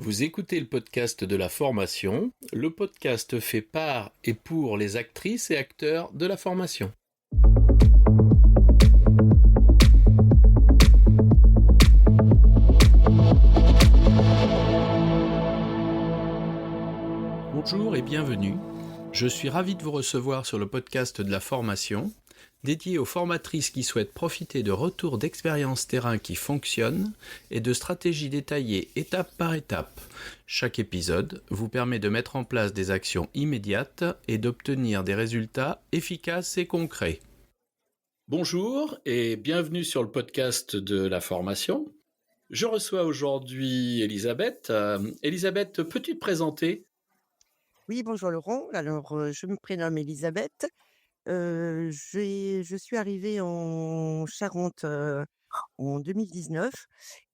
Vous écoutez le podcast de la formation, le podcast fait par et pour les actrices et acteurs de la formation. Bonjour et bienvenue. Je suis ravi de vous recevoir sur le podcast de la formation, dédié aux formatrices qui souhaitent profiter de retours d'expériences terrain qui fonctionnent et de stratégies détaillées étape par étape. Chaque épisode vous permet de mettre en place des actions immédiates et d'obtenir des résultats efficaces et concrets. Bonjour et bienvenue sur le podcast de la formation. Je reçois aujourd'hui Elisabeth. Elisabeth, peux-tu te présenter ? Oui, bonjour Laurent. Alors, je me prénomme Elisabeth. Je suis arrivée en Charente, en 2019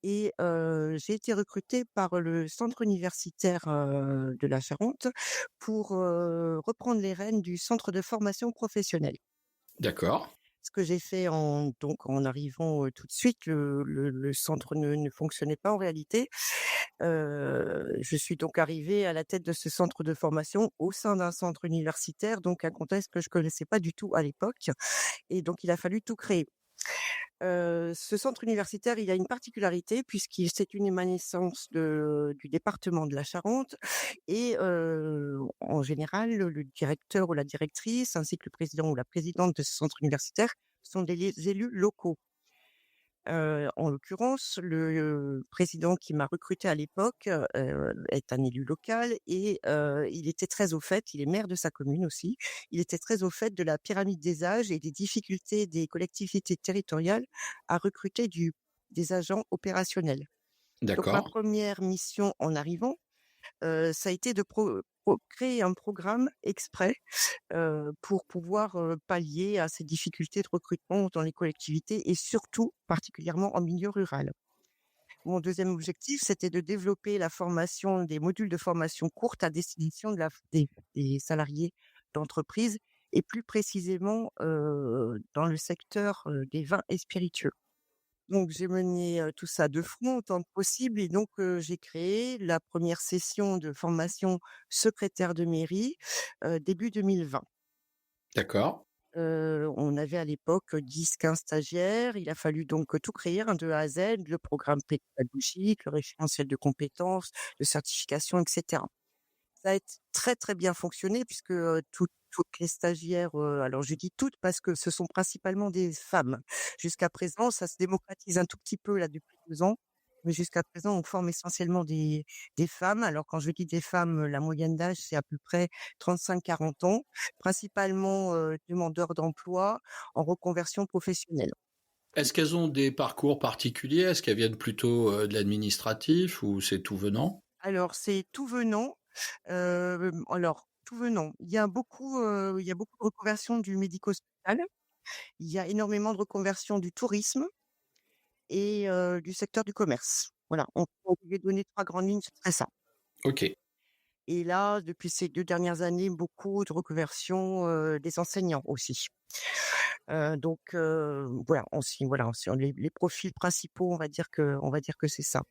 et j'ai été recrutée par le centre universitaire, de la Charente pour, reprendre les rênes du centre de formation professionnelle. D'accord. Ce que j'ai fait en arrivant, tout de suite, le centre ne fonctionnait pas en réalité. Je suis donc arrivée à la tête de ce centre de formation au sein d'un centre universitaire, donc un contexte que je connaissais pas du tout à l'époque et donc il a fallu tout créer. Ce centre universitaire, il a une particularité c'est une émanescence du département de la Charente et en général, le directeur ou la directrice ainsi que le président ou la présidente de ce centre universitaire sont des élus locaux. En l'occurrence, le président qui m'a recrutée à l'époque, est un élu local et il était très au fait, il est maire de sa commune aussi, il était très au fait de la pyramide des âges et des difficultés des collectivités territoriales à recruter des agents opérationnels. Donc ma D'accord. première mission en arrivant, ça a été de créer un programme exprès, pour pouvoir, pallier à ces difficultés de recrutement dans les collectivités et surtout particulièrement en milieu rural. Mon deuxième objectif, c'était de développer la formation des modules de formation courte à destination des salariés d'entreprise et plus précisément, dans le secteur, des vins et spiritueux. Donc j'ai mené, tout ça de front autant que possible et donc j'ai créé la première session de formation secrétaire de mairie, début 2020. D'accord. On avait à l'époque 10-15 stagiaires. Il a fallu donc tout créer, hein, de A à Z, le programme pédagogique, le référentiel de compétences, de certification et cetera. Ça a très, très bien fonctionné puisque, toutes les stagiaires, alors je dis toutes parce que ce sont principalement des femmes. Jusqu'à présent, ça se démocratise un tout petit peu là depuis 2 ans, mais jusqu'à présent, on forme essentiellement des femmes. Alors quand je dis des femmes, la moyenne d'âge, c'est à peu près 35-40 ans, principalement, demandeurs d'emploi en reconversion professionnelle. Est-ce qu'elles ont des parcours particuliers? Est-ce qu'elles viennent plutôt de l'administratif ou c'est tout venant? Alors c'est tout venant, alors tout venant. Il y a beaucoup de reconversions du médico-social. Il y a énormément de reconversions du tourisme et du secteur du commerce. Voilà, on pouvait donner 3 grandes lignes, ce serait ça. Ok. Et là, depuis ces 2 dernières années, beaucoup de reconversions, des enseignants aussi. Donc voilà, c'est les profils principaux, on va dire que c'est ça.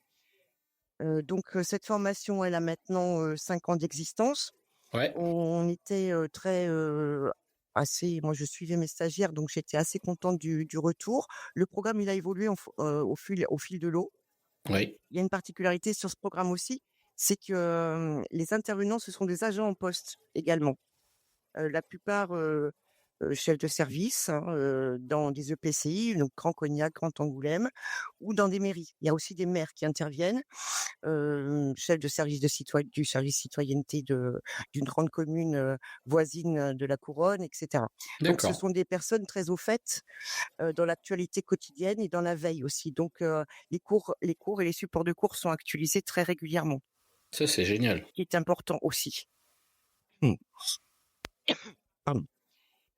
Cette formation, elle a maintenant, 5 ans d'existence. Ouais. On était, moi je suivais mes stagiaires, donc j'étais assez contente du retour. Le programme, il a évolué au fil de l'eau. Oui. Il y a une particularité sur ce programme aussi, c'est que, les intervenants, ce sont des agents en poste également. La plupart, chefs de service, hein, dans des EPCI, donc Grand Cognac, Grand Angoulême ou dans des mairies. Il y a aussi des maires qui interviennent, chef de service du service citoyenneté d'une grande commune, voisine, de la couronne et cetera. Donc ce D'accord. sont des personnes très au fait, dans l'actualité quotidienne et dans la veille aussi. Donc les cours et les supports de cours sont actualisés très régulièrement, Ça, c'est génial. ce qui est important aussi. Mmh. Pardon.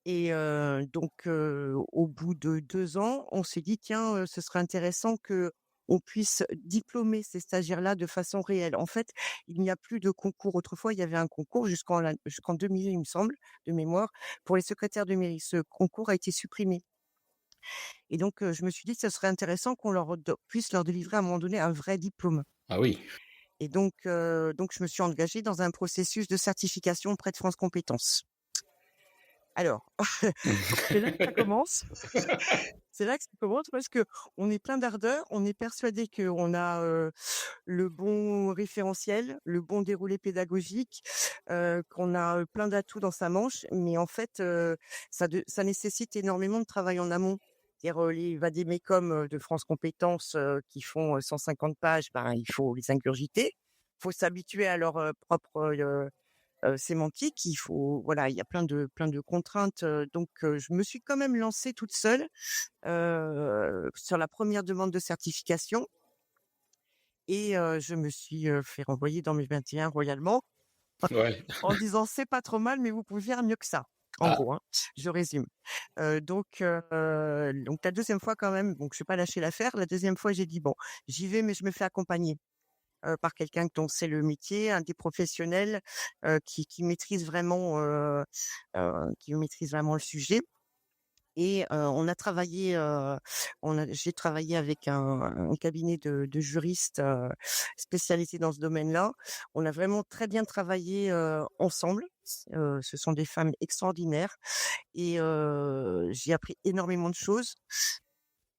Et au bout de 2 ans, on s'est dit: «Tiens, ce serait intéressant qu'on puisse diplômer ces stagiaires-là de façon réelle». En fait, il n'y a plus de concours. Autrefois, il y avait un concours jusqu'en 2000, il me semble, de mémoire, pour les secrétaires de mairie. Ce concours a été supprimé et donc je me suis dit: «Ce serait intéressant qu'on puisse leur délivrer à un moment donné un vrai diplôme». Ah oui. Et donc je me suis engagée dans un processus de certification auprès de France Compétences. Alors, donc c'est là que ça commence. C'est là que ça commence parce qu'on est plein d'ardeur, on est persuadé qu'on a, le bon référentiel, le bon déroulé pédagogique, qu'on a, plein d'atouts dans sa manche, mais en fait, ça nécessite énormément de travail en amont. C'est-à-dire, les vade-mecum, de France Compétences, qui font, 150 pages, ben, il faut les ingurgiter. Il faut s'habituer à leur, propre, sémantique. Il faut voilà, il y a plein de contraintes, donc je me suis quand même lancée toute seule, sur la première demande de certification et je me suis, fait renvoyer dans mes 21 royalement Ouais. en disant: «C'est pas trop mal, mais vous pouvez faire mieux que ça». En Ah, gros, hein, je résume. Donc la deuxième fois quand même, donc je vais pas lâcher l'affaire. La deuxième fois, j'ai dit: «Bon, j'y vais, mais je me fais accompagner». Par quelqu'un dont c'est le métier, un des professionnels, qui maîtrise vraiment, qui maîtrise vraiment le sujet et j'ai travaillé avec un cabinet de juristes, spécialisés dans ce domaine-là. On a vraiment très bien travaillé, ensemble. Ce sont des femmes extraordinaires et j'ai appris énormément de choses.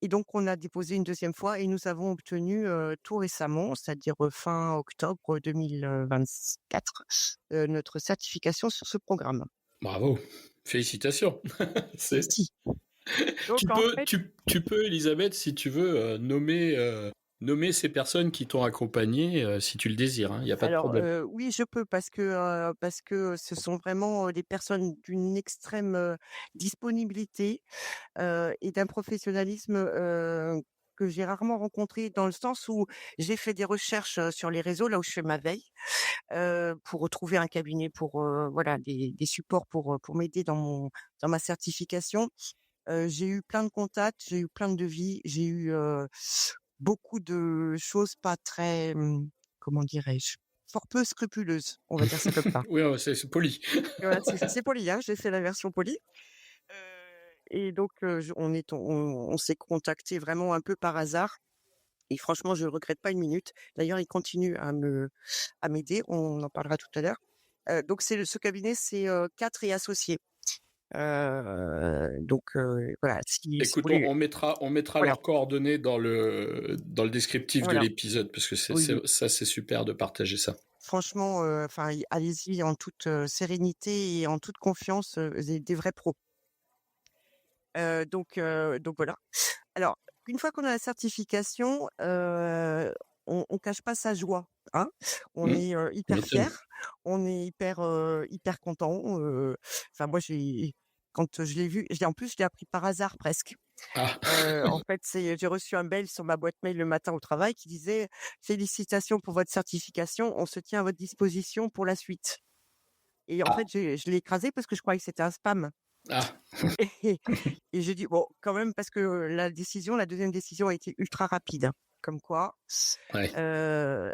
Et donc on a déposé une deuxième fois et nous avons obtenu, tout récemment, c'est-à-dire, fin octobre 2024, notre certification sur ce programme. bravo. Félicitations. C'est Merci. Tu Donc en peux, fait tu peux, Elisabeth, si tu veux, nommer ces personnes qui t'ont accompagné, si tu le désires, hein, il n'y a pas de alors, problème. oui, je peux parce que ce sont vraiment, des personnes d'une extrême, disponibilité, et d'un professionnalisme, que j'ai rarement rencontré dans le sens où j'ai fait des recherches, sur les réseaux, là où je fais ma veille. Pour retrouver un cabinet pour, voilà des supports pour m'aider dans ma certification. J'ai eu plein de contacts, j'ai eu plein de devis, j'ai eu, beaucoup de choses pas très, comment dirais-je? Fort peu scrupuleuses, on va dire ça comme ça. Oui, ouais, c'est poli. Voilà, c'est poli, hein, j'ai fait la version polie. Heu et donc je on s'est contactés vraiment un peu par hasard et franchement je ne regrette pas une minute. D'ailleurs, ils continuent à m'aider, on en parlera tout à l'heure. Donc ce cabinet, c'est, 4 et associés. Voilà, si vous Écoute, voulez on mettra voilà, leurs coordonnées dans le descriptif de voilà. l'épisode, parce que Oui, oui. c'est super de partager ça. Franchement, enfin, allez-y en toute, sérénité et en toute confiance, des vrais pros. Donc voilà. Alors, une fois qu'on a la certification, on cache pas sa joie, hein. On Hmm, est, tu hyper m'étonnes. fier, on est hyper content, enfin moi quand je l'ai vu, en plus je l'ai appris par hasard presque. Ah, En fait, j'ai reçu un mail sur ma boîte mail le matin au travail qui disait: «Félicitations pour votre certification, on se tient à votre disposition pour la suite». Et en ah, fait, je l'ai écrasé parce que je croyais que c'était un spam. ah, Et et j'ai dit: «Bon, quand même» parce que la deuxième décision a été ultra rapide, hein. Comme quoi, ouais.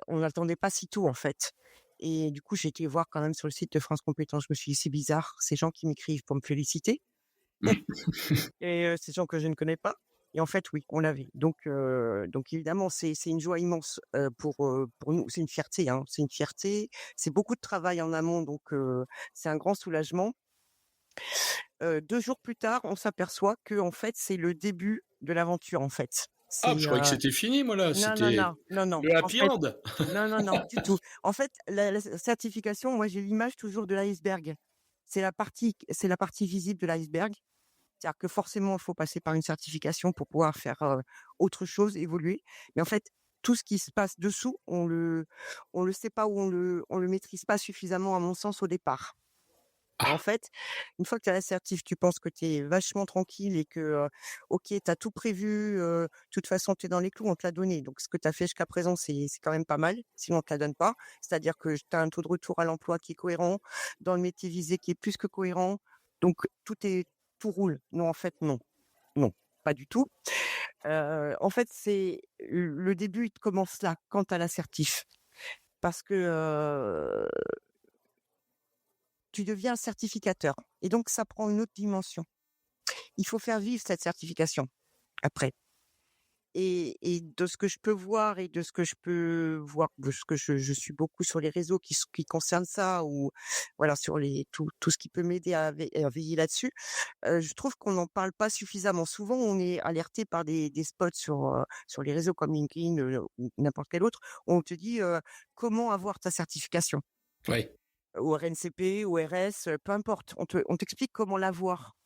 on n'attendait pas si tôt, en fait. Et du coup, j'ai été voir quand même sur le site de France Compétences. Je me suis dit: «C'est bizarre, ces gens qui m'écrivent pour me féliciter Hmm. et ces gens que je ne connais pas». Et en fait, oui, on l'avait. Donc évidemment, c'est une joie immense, pour nous. C'est une fierté, hein, c'est une fierté. C'est beaucoup de travail en amont, donc c'est un grand soulagement. 2 jours plus tard, on s'aperçoit que en fait, c'est le début de l'aventure, en fait. Ah, je C'est, croyais que c'était fini, moi, là. non, non, C'était non, non, non. le En happy fait, end. non, non, non, du tout. En fait, la certification, moi, j'ai l'image toujours de l'iceberg. C'est la partie visible de l'iceberg. C'est-à-dire que forcément, il faut passer par une certification pour pouvoir faire, autre chose, évoluer. Mais en fait, tout ce qui se passe dessous, on le sait pas ou on le maîtrise pas suffisamment à mon sens au départ. Et en Ah, fait, une fois que tu as l'assertif, tu penses que tu es vachement tranquille et que, OK, tu as tout prévu, de toute façon, tu es dans les clous, on te l'a donné. Donc ce que tu as fait jusqu'à présent, c'est quand même pas mal, sinon on te la donne pas. C'est-à-dire que tu as un taux de retour à l'emploi qui est cohérent, dans le métier visé qui est plus que cohérent, donc tout roule. Non, en fait, non. Non, pas du tout. En fait, c'est le début, il commence là, quand tu as l'assertif. Parce que, tu deviens un certificateur et donc ça prend une autre dimension. Il faut faire vivre cette certification après. et de ce que je peux voir et de ce que je peux voir, de ce que je suis beaucoup sur les réseaux qui concernent ça ou voilà, sur tout ce qui peut m'aider à veiller là-dessus, je trouve qu'on n'en parle pas suffisamment. Souvent, on est alerté par des spots sur les réseaux comme LinkedIn, ou n'importe quel autre, où on te dit, comment avoir ta certification, Oui. ou RNCP ou RS, peu importe. On t'explique comment l'avoir.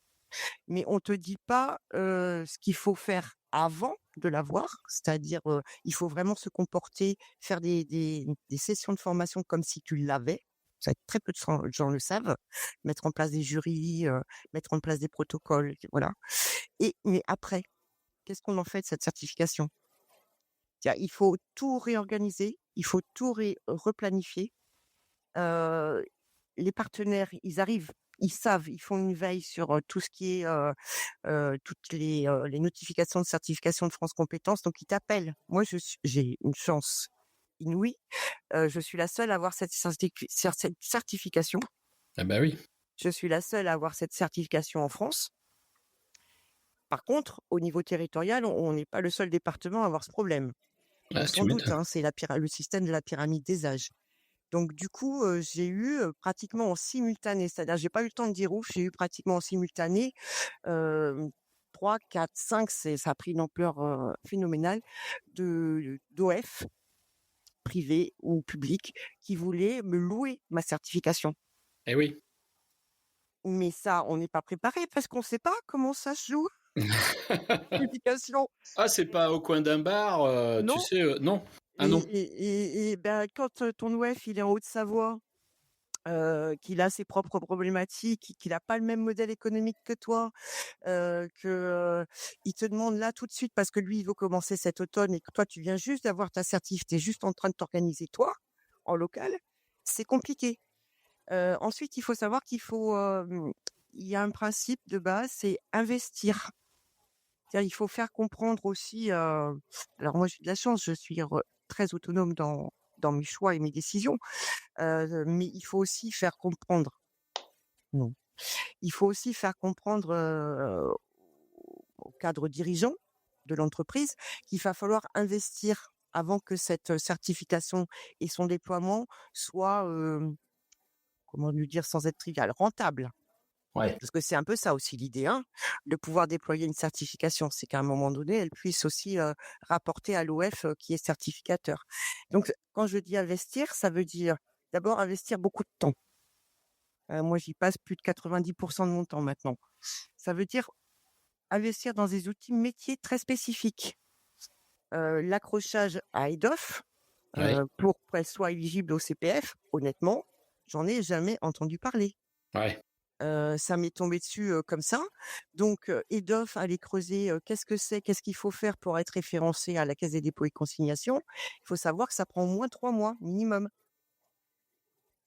Mais on te dit pas, ce qu'il faut faire avant de l'avoir, c'est-à-dire, il faut vraiment se comporter, faire des sessions de formation comme si tu l'avais. Ça, très peu de gens le savent. Mettre en place des jurys, mettre en place des protocoles, voilà. Mais après, qu'est-ce qu'on en fait de cette certification? C'est-à-dire, il faut tout réorganiser, il faut tout replanifier. Heu, les partenaires, ils arrivent, ils savent, ils font une veille sur, tout ce qui est, toutes les notifications de certification de France Compétences, donc ils t'appellent. Moi, j'ai une chance inouïe, je suis la seule à avoir cette certification. Ah bah oui. Je suis la seule à avoir cette certification en France. Par contre, au niveau territorial, on n'est pas le seul département à avoir ce problème. On Ah, tu s'en doute, m'étonnes. hein, c'est le système de la pyramide des âges. Donc du coup, j'ai eu, pratiquement en simultané, c'est-à-dire j'ai pas eu le temps de dire ouf, j'ai eu pratiquement en simultané, hem, 3, 4, 5, ça a pris une ampleur, phénoménale d'OF, privés ou publics, qui voulaient me louer ma certification. Eh oui. Mais ça, on n'est pas préparé parce qu'on sait pas comment ça se joue, certification. Ah, c'est pas au coin d'un bar, tu Non. sais, non? Ah et non? et et ben, quand, ton OF, il est en Haute-Savoie, qu'il a ses propres problématiques, qu'il a pas le même modèle économique que toi, il te demande là tout de suite parce que lui, il veut commencer cet automne et que toi, tu viens juste d'avoir ta certif, tu es juste en train de t'organiser toi, en local, c'est compliqué. Ensuite, il faut savoir il y a un principe de base, c'est investir. C'est-à-dire, il faut faire comprendre aussi, alors moi, j'ai de la chance, je suis très autonome dans mes choix et mes décisions, mais il faut aussi faire comprendre. Non. Il faut aussi faire comprendre, au cadre dirigeant de l'entreprise qu'il va falloir investir avant que cette certification et son déploiement soient, comment lui dire sans être trivial, rentables. Ouais. Parce que c'est un peu ça aussi l'idée, hein, de pouvoir déployer une certification, c'est qu'à un moment donné, elle puisse aussi, rapporter à l'OF, qui est certificateur. Donc quand je dis investir, ça veut dire d'abord investir beaucoup de temps. Moi, j'y passe plus de 90 de mon temps maintenant. Ça veut dire investir dans des outils métiers très spécifiques. L'accrochage à EDOF, Ouais. pour qu'elle soit éligible au CPF, honnêtement, j'en ai jamais entendu parler. Ouais. Ça m'est tombé dessus, comme ça. Donc, EDOF, aller creuser, qu'est-ce que c'est? Qu'est-ce qu'il faut faire pour être référencé à la Caisse des dépôts et consignations? Il faut savoir que ça prend au moins 3 mois minimum.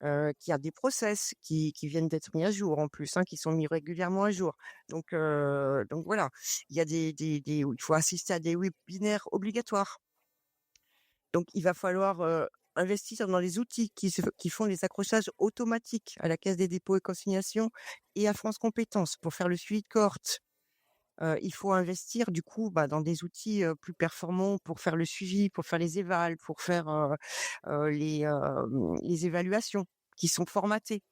Qu'il y a des process qui viennent d'être mis à jour en plus, hein, qui sont mis régulièrement à jour. Donc voilà, il y a il faut assister à des webinaires obligatoires. Donc il va falloir, investir dans les outils qui font les accrochages automatiques à la Caisse des dépôts et consignations et à France Compétences pour faire le suivi de cohorte. Il faut investir du coup, dans des outils, plus performants pour faire le suivi, pour faire les évals, pour faire, les évaluations qui sont formatées.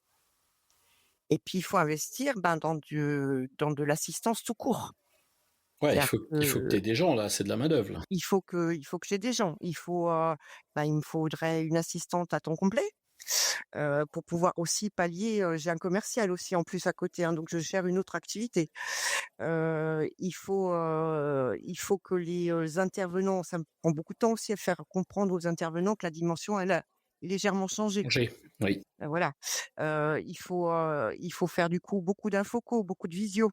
Et puis il faut investir, dans de l'assistance tout court. Ouais, C'est-à-dire il faut que tu aies des gens là, c'est de la main-d'œuvre là. il faut que j'ai des gens. Il me faudrait une assistante à temps complet, pour pouvoir aussi pallier, j'ai un commercial aussi en plus à côté, hein, donc je gère une autre activité. Il faut que les, intervenants, ça me prend beaucoup de temps aussi à faire comprendre aux intervenants que la dimension, elle a légèrement changé. Oui. Voilà. Il faut faire du coup beaucoup d'infocos, beaucoup de visio.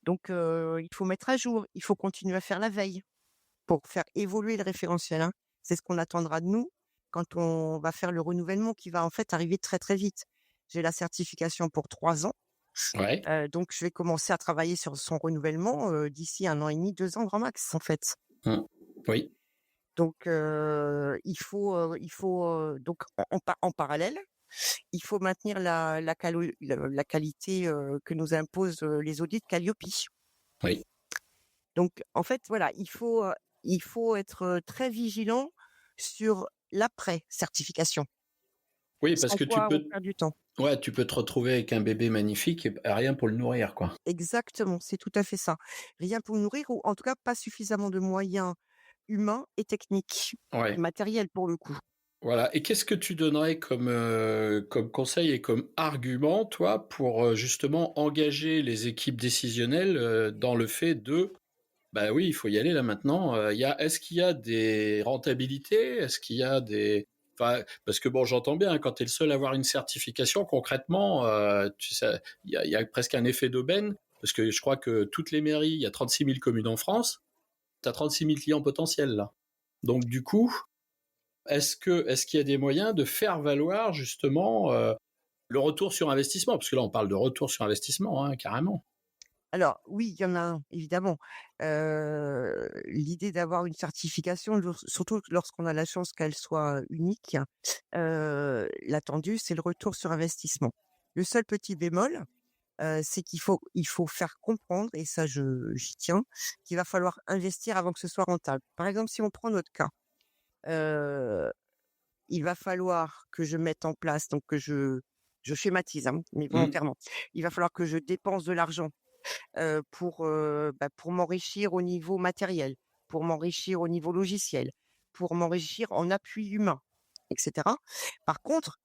Donc il faut mettre à jour, il faut continuer à faire la veille pour faire évoluer le référentiel, hein. C'est ce qu'on attendra de nous quand on va faire le renouvellement qui va en fait arriver très, très vite. J'ai la certification pour 3 ans, Ouais. donc je vais commencer à travailler sur son renouvellement, d'ici 1 an et demi, 2 ans grand max en fait. Mmh. Oui. Donc donc en parallèle, il faut maintenir la qualité, que nous imposent, les audits Qualiopi. Oui. Donc en fait, voilà, il faut être, très vigilant sur l'après-certification, Oui, parce sans que tu quoi on peux, perd du temps. ouais, tu peux te retrouver avec un bébé magnifique et rien pour le nourrir, quoi. Exactement, c'est tout à fait ça. Rien pour nourrir ou en tout cas pas suffisamment de moyens humains et techniques et Ouais. matériels pour le coup. Voilà. Et qu'est-ce que tu donnerais comme conseil et comme argument, toi, pour justement engager les équipes décisionnelles dans le fait de, bah oui, il faut y aller là maintenant. Est-ce qu'il y a des rentabilités? Est-ce qu'il y a des, enfin, parce que bon, j'entends bien, hein, quand tu es le seul à avoir une certification, concrètement, tu sais, il y a presque un effet d'aubaine, parce que je crois que toutes les mairies, il y a 36 000 communes en France, tu as 36 000 clients potentiels là. Donc du coup, est-ce qu'il y a des moyens de faire valoir justement le retour sur investissement? Parce que là, on parle de retour sur investissement, hein, carrément. Alors oui, il y en a un, évidemment. L'idée d'avoir une certification, surtout lorsqu'on a la chance qu'elle soit unique, l'attendu, c'est le retour sur investissement. Le seul petit bémol, c'est il faut faire comprendre, et ça j'y tiens, qu'il va falloir investir avant que ce soit rentable. Par exemple, si on prend notre cas, heu, il va falloir que je mette en place, donc que je schématise, hein, mais Mmh. volontairement. Il va falloir que je dépense de l'argent pour m'enrichir au niveau matériel, pour m'enrichir au niveau logiciel, pour m'enrichir en appui humain, et cetera. Par contre,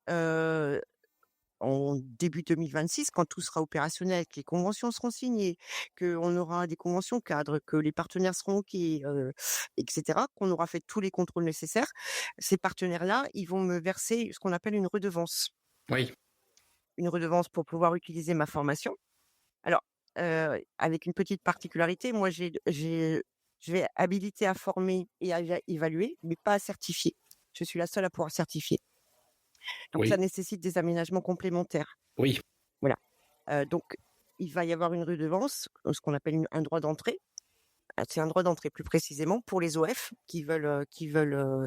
en début 2026, quand tout sera opérationnel, que les conventions seront signées, qu'on aura des conventions cadres, que les partenaires seront OK, et cetera, qu'on aura fait tous les contrôles nécessaires, ces partenaires-là, ils vont me verser ce qu'on appelle une redevance. Oui, Une redevance pour pouvoir utiliser ma formation. Alors, avec une petite particularité, moi je vais habiliter à former et à évaluer, mais pas à certifier. Je suis la seule à pouvoir certifier. Donc ça oui, nécessite des aménagements complémentaires. oui, Voilà. Donc il va y avoir une redevance, ce qu'on appelle un droit d'entrée. C'est un droit d'entrée plus précisément pour les OF qui veulent,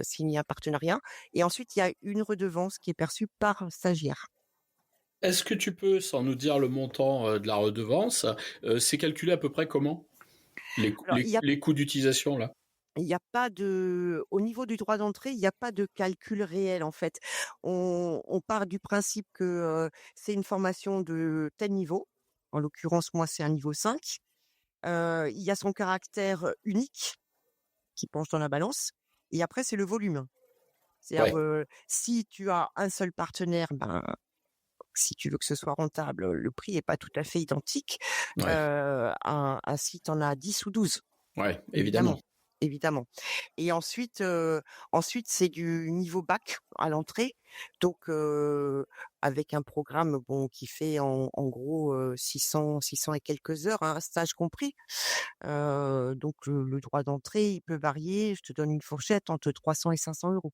signer un partenariat, et ensuite il y a une redevance qui est perçue par stagiaire. Est-ce que tu peux, sans nous dire le montant de la redevance, c'est calculé à peu près comment? Alors Les coûts d'utilisation, là? il y a pas de au niveau du droit d'entrée, il y a pas de calcul réel, en fait. On part du principe que, c'est une formation de tel niveau. En l'occurrence, moi, c'est un niveau 5. Il y a son caractère unique qui penche dans la balance, et après c'est le volume. C'est-à-dire, Ouais, si tu as un seul partenaire, ben, si tu veux que ce soit rentable, le prix est pas tout à fait identique, ouais, à si tu en as 10 ou 12. ouais, évidemment. Évidemment, évidemment. Et ensuite c'est du niveau bac à l'entrée, donc avec un programme, bon, qui fait en gros, 600 et quelques heures, hein, stage compris. Donc le droit d'entrée, il peut varier, je te donne une fourchette, entre 300 et 500 €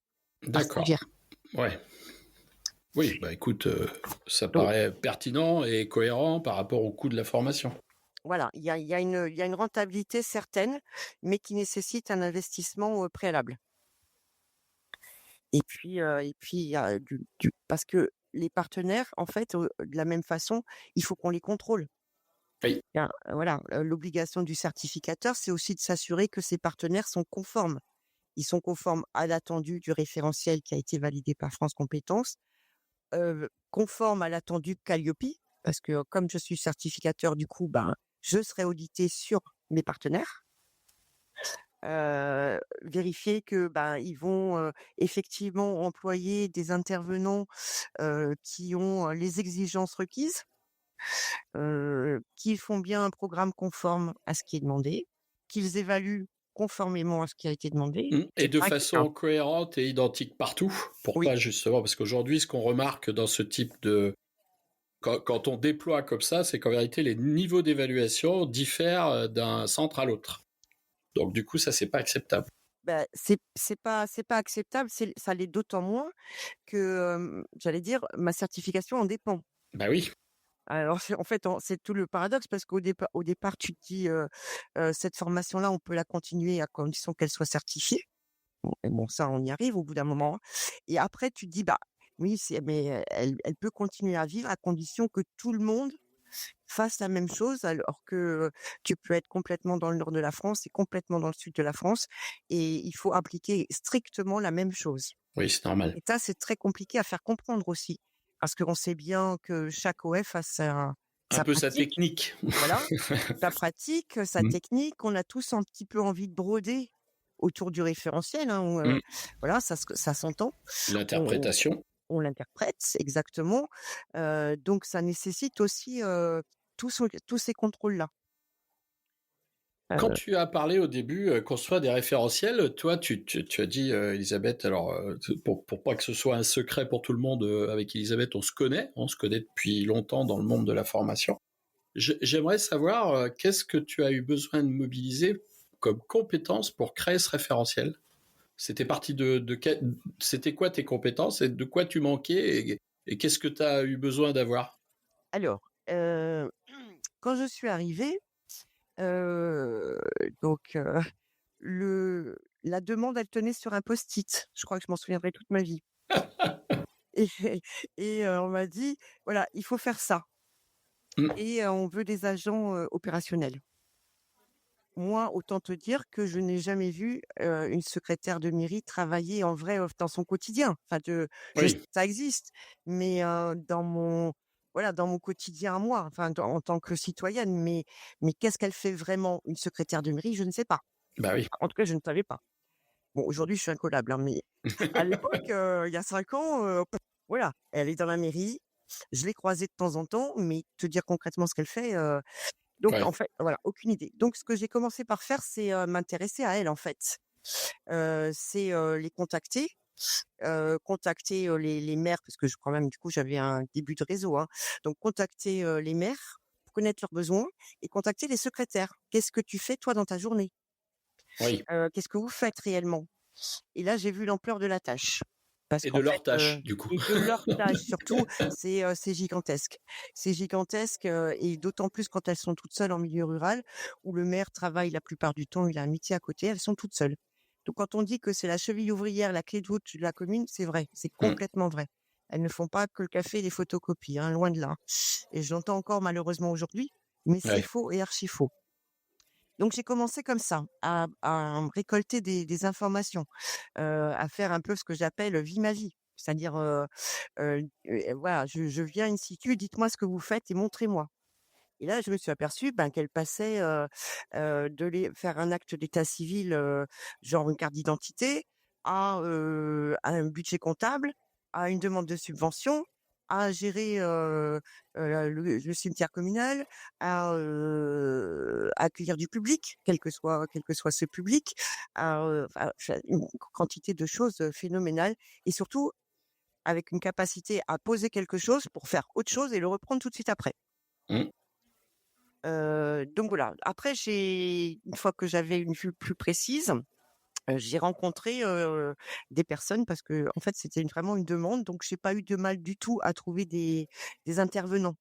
par D'accord. stagiaire. Ouais. Oui, bah écoute, ça Donc paraît pertinent et cohérent par rapport au coût de la formation. voilà, il y a une rentabilité certaine, mais qui nécessite un investissement, préalable. Et puis il y a du parce que les partenaires, en fait, de la même façon, il faut qu'on les contrôle. Oui, Bien, voilà, l'obligation du certificateur, c'est aussi de s'assurer que ces partenaires sont conformes. Ils sont conformes à l'attendu du référentiel qui a été validé par France Compétences, conformes à l'attendu Qualiopi, parce que comme je suis certificateur, du coup, ben, je serai audité sur mes partenaires. Vérifier que, ben, ils vont, effectivement employer des intervenants, qui ont, les exigences requises, qu'ils font bien un programme conforme à ce qui est demandé, qu'ils évaluent conformément à ce qui a été demandé, mmh, et et de cetera, et cetera. façon cohérente et identique partout. Oui, Pourquoi justement? Parce qu'aujourd'hui, ce qu'on remarque dans ce type de, quand on déploie comme ça, c'est qu'en vérité, les niveaux d'évaluation diffèrent d'un centre à l'autre. Donc du coup, ça, c'est pas acceptable. bah, c'est pas acceptable, ça l'est d'autant moins que, j'allais dire, ma certification en dépend. Bah oui, Alors c'est en fait, c'est tout le paradoxe, parce au départ tu te dis, «Cette formation-là, on peut la continuer à condition qu'elle soit certifiée». Bon, et bon, ça, on y arrive au bout d'un moment, hein. Et après tu te dis: «Bah, oui, mais elle peut continuer à vivre à condition que tout le monde fassent la même chose alors que tu peux être complètement dans le nord de la France et complètement dans le sud de la France et il faut appliquer strictement la même chose. Oui, c'est normal. Et ça, c'est très compliqué à faire comprendre aussi parce qu'on sait bien que chaque OF a Un sa peu sa pratique, technique. voilà, sa pratique, sa Mmh. technique. On a tous un petit peu envie de broder autour du référentiel, hein, Mmh. voilà, ça s'entend. On L'interprétation. on l'interprète exactement, donc ça nécessite aussi, tous ces contrôles-là. Quand Heu, tu as parlé au début, construire des référentiels, toi, tu as dit, Élisabeth, alors, pour pas que ce soit un secret pour tout le monde, avec Élisabeth, on se connaît depuis longtemps dans le monde de la formation. J'aimerais savoir, qu'est-ce que tu as eu besoin de mobiliser comme compétences pour créer ce référentiel? C'était parti de quel c'était quoi tes compétences et de quoi tu manquais et qu'est-ce que tu as eu besoin d'avoir? alors, quand je suis arrivée, heu, donc le la demande, elle tenait sur un post-it. Je crois que je m'en souviendrai toute ma vie et on m'a dit: «Voilà, il faut faire ça Mmh, et on veut des agents, opérationnels». Moi, autant te dire que je n'ai jamais vu, une secrétaire de mairie travailler en vrai, dans son quotidien. Enfin je oui, ça existe, mais dans mon voilà, dans mon quotidien à moi, enfin en tant que citoyenne, mais qu'est-ce qu'elle fait vraiment une secrétaire de mairie? Je ne sais pas. bah, oui. En tout cas, je ne savais pas. Bon, aujourd'hui, je suis incollable, hein, mais à l'époque, il y a 5 ans, voilà, elle est dans la mairie, je l'ai croisée de temps en temps, mais te dire concrètement ce qu'elle fait, donc Ouais, en fait, voilà, aucune idée. Donc ce que j'ai commencé par faire, c'est, m'intéresser à elle, en fait. C'est, les contacter, contacter, les maires parce que je quand même, du coup, j'avais un début de réseau, hein. Donc contacter, les maires pour connaître leurs besoins et contacter les secrétaires. «Qu'est-ce que tu fais toi dans ta journée? oui Qu'est-ce que vous faites réellement?» Et là, j'ai vu l'ampleur de la tâche. Parce et qu'en de fait, leurs tâches, du coup. et de leur tâche surtout, c'est gigantesque. C'est gigantesque, et d'autant plus quand elles sont toutes seules en milieu rural, où le maire travaille la plupart du temps, il a un métier à côté, elles sont toutes seules. Donc quand on dit que c'est la cheville ouvrière, la clé de voûte de la commune, c'est vrai, c'est Mmh, complètement vrai. Elles ne font pas que le café et les photocopies, hein, loin de là. Et je l'entends encore malheureusement aujourd'hui, mais c'est ouais. faux et archi faux. Donc j'ai commencé comme ça, à récolter des informations, à faire un peu ce que j'appelle vie ma vie. C'est-à-dire, voilà, je viens in situ, dites-moi ce que vous faites et montrez-moi. Et là, je me suis aperçue, ben, qu'elle passait, de les faire un acte d'état civil, genre une carte d'identité, à un budget comptable, à une demande de subvention, à gérer, le cimetière communal, à accueillir du public, quel que soit ce public, enfin une quantité de choses, phénoménales et surtout avec une capacité à poser quelque chose pour faire autre chose et le reprendre tout de suite après. Mmh. Donc voilà. Après une fois que j'avais une vue plus précise, j'ai rencontré, des personnes parce que en fait, c'était vraiment une demande, donc j'ai pas eu de mal du tout à trouver des intervenants.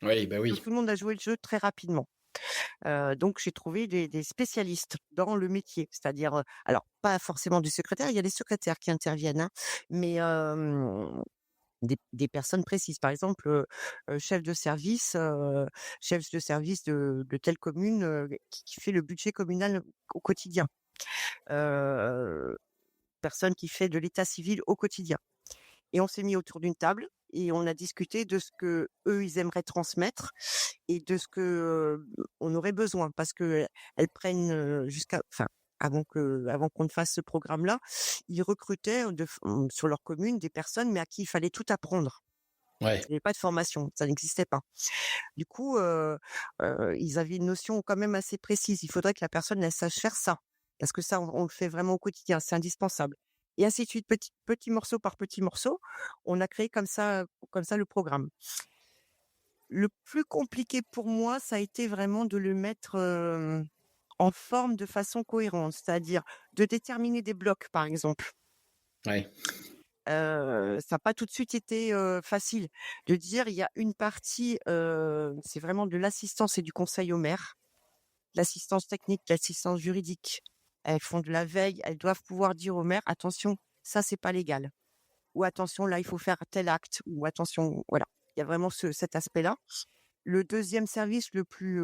Oui, bah, Tout oui. le monde a joué le jeu très rapidement. Donc j'ai trouvé des spécialistes dans le métier, c'est-à-dire, alors pas forcément du secrétaire, il y a des secrétaires qui interviennent, hein, mais des personnes précises. Par exemple, chef de service de telle commune, qui fait le budget communal au quotidien. Heu, Personne qui fait de l'état civil au quotidien. Et on s'est mis autour d'une table et on a discuté de ce que eux ils aimeraient transmettre et de ce que, on aurait besoin. Parce qu'elles prennent, avant qu'on ne fasse ce programme-là, ils recrutaient sur leur commune des personnes, mais à qui il fallait tout apprendre. Ouais. Il y avait pas de formation, ça n'existait pas. Du coup, ils avaient une notion quand même assez précise. Il faudrait que la personne, elle sache faire ça, parce que ça, on le fait vraiment au quotidien, c'est indispensable et ainsi de suite, petit morceau par petit morceau, on a créé comme ça le programme. Le plus compliqué pour moi, ça a été vraiment de le mettre, en forme de façon cohérente, c'est-à-dire de déterminer des blocs, par exemple. Ouais. Ça a pas tout de suite été, facile de dire il y a une partie, c'est vraiment de l'assistance et du conseil au maire, l'assistance technique, l'assistance juridique. Elles font de la veille, elles doivent pouvoir dire au maire: «Attention, ça c'est pas légal» ou «Attention, là il faut faire tel acte» ou «Attention», voilà. Il y a vraiment cet aspect-là. Le deuxième service le plus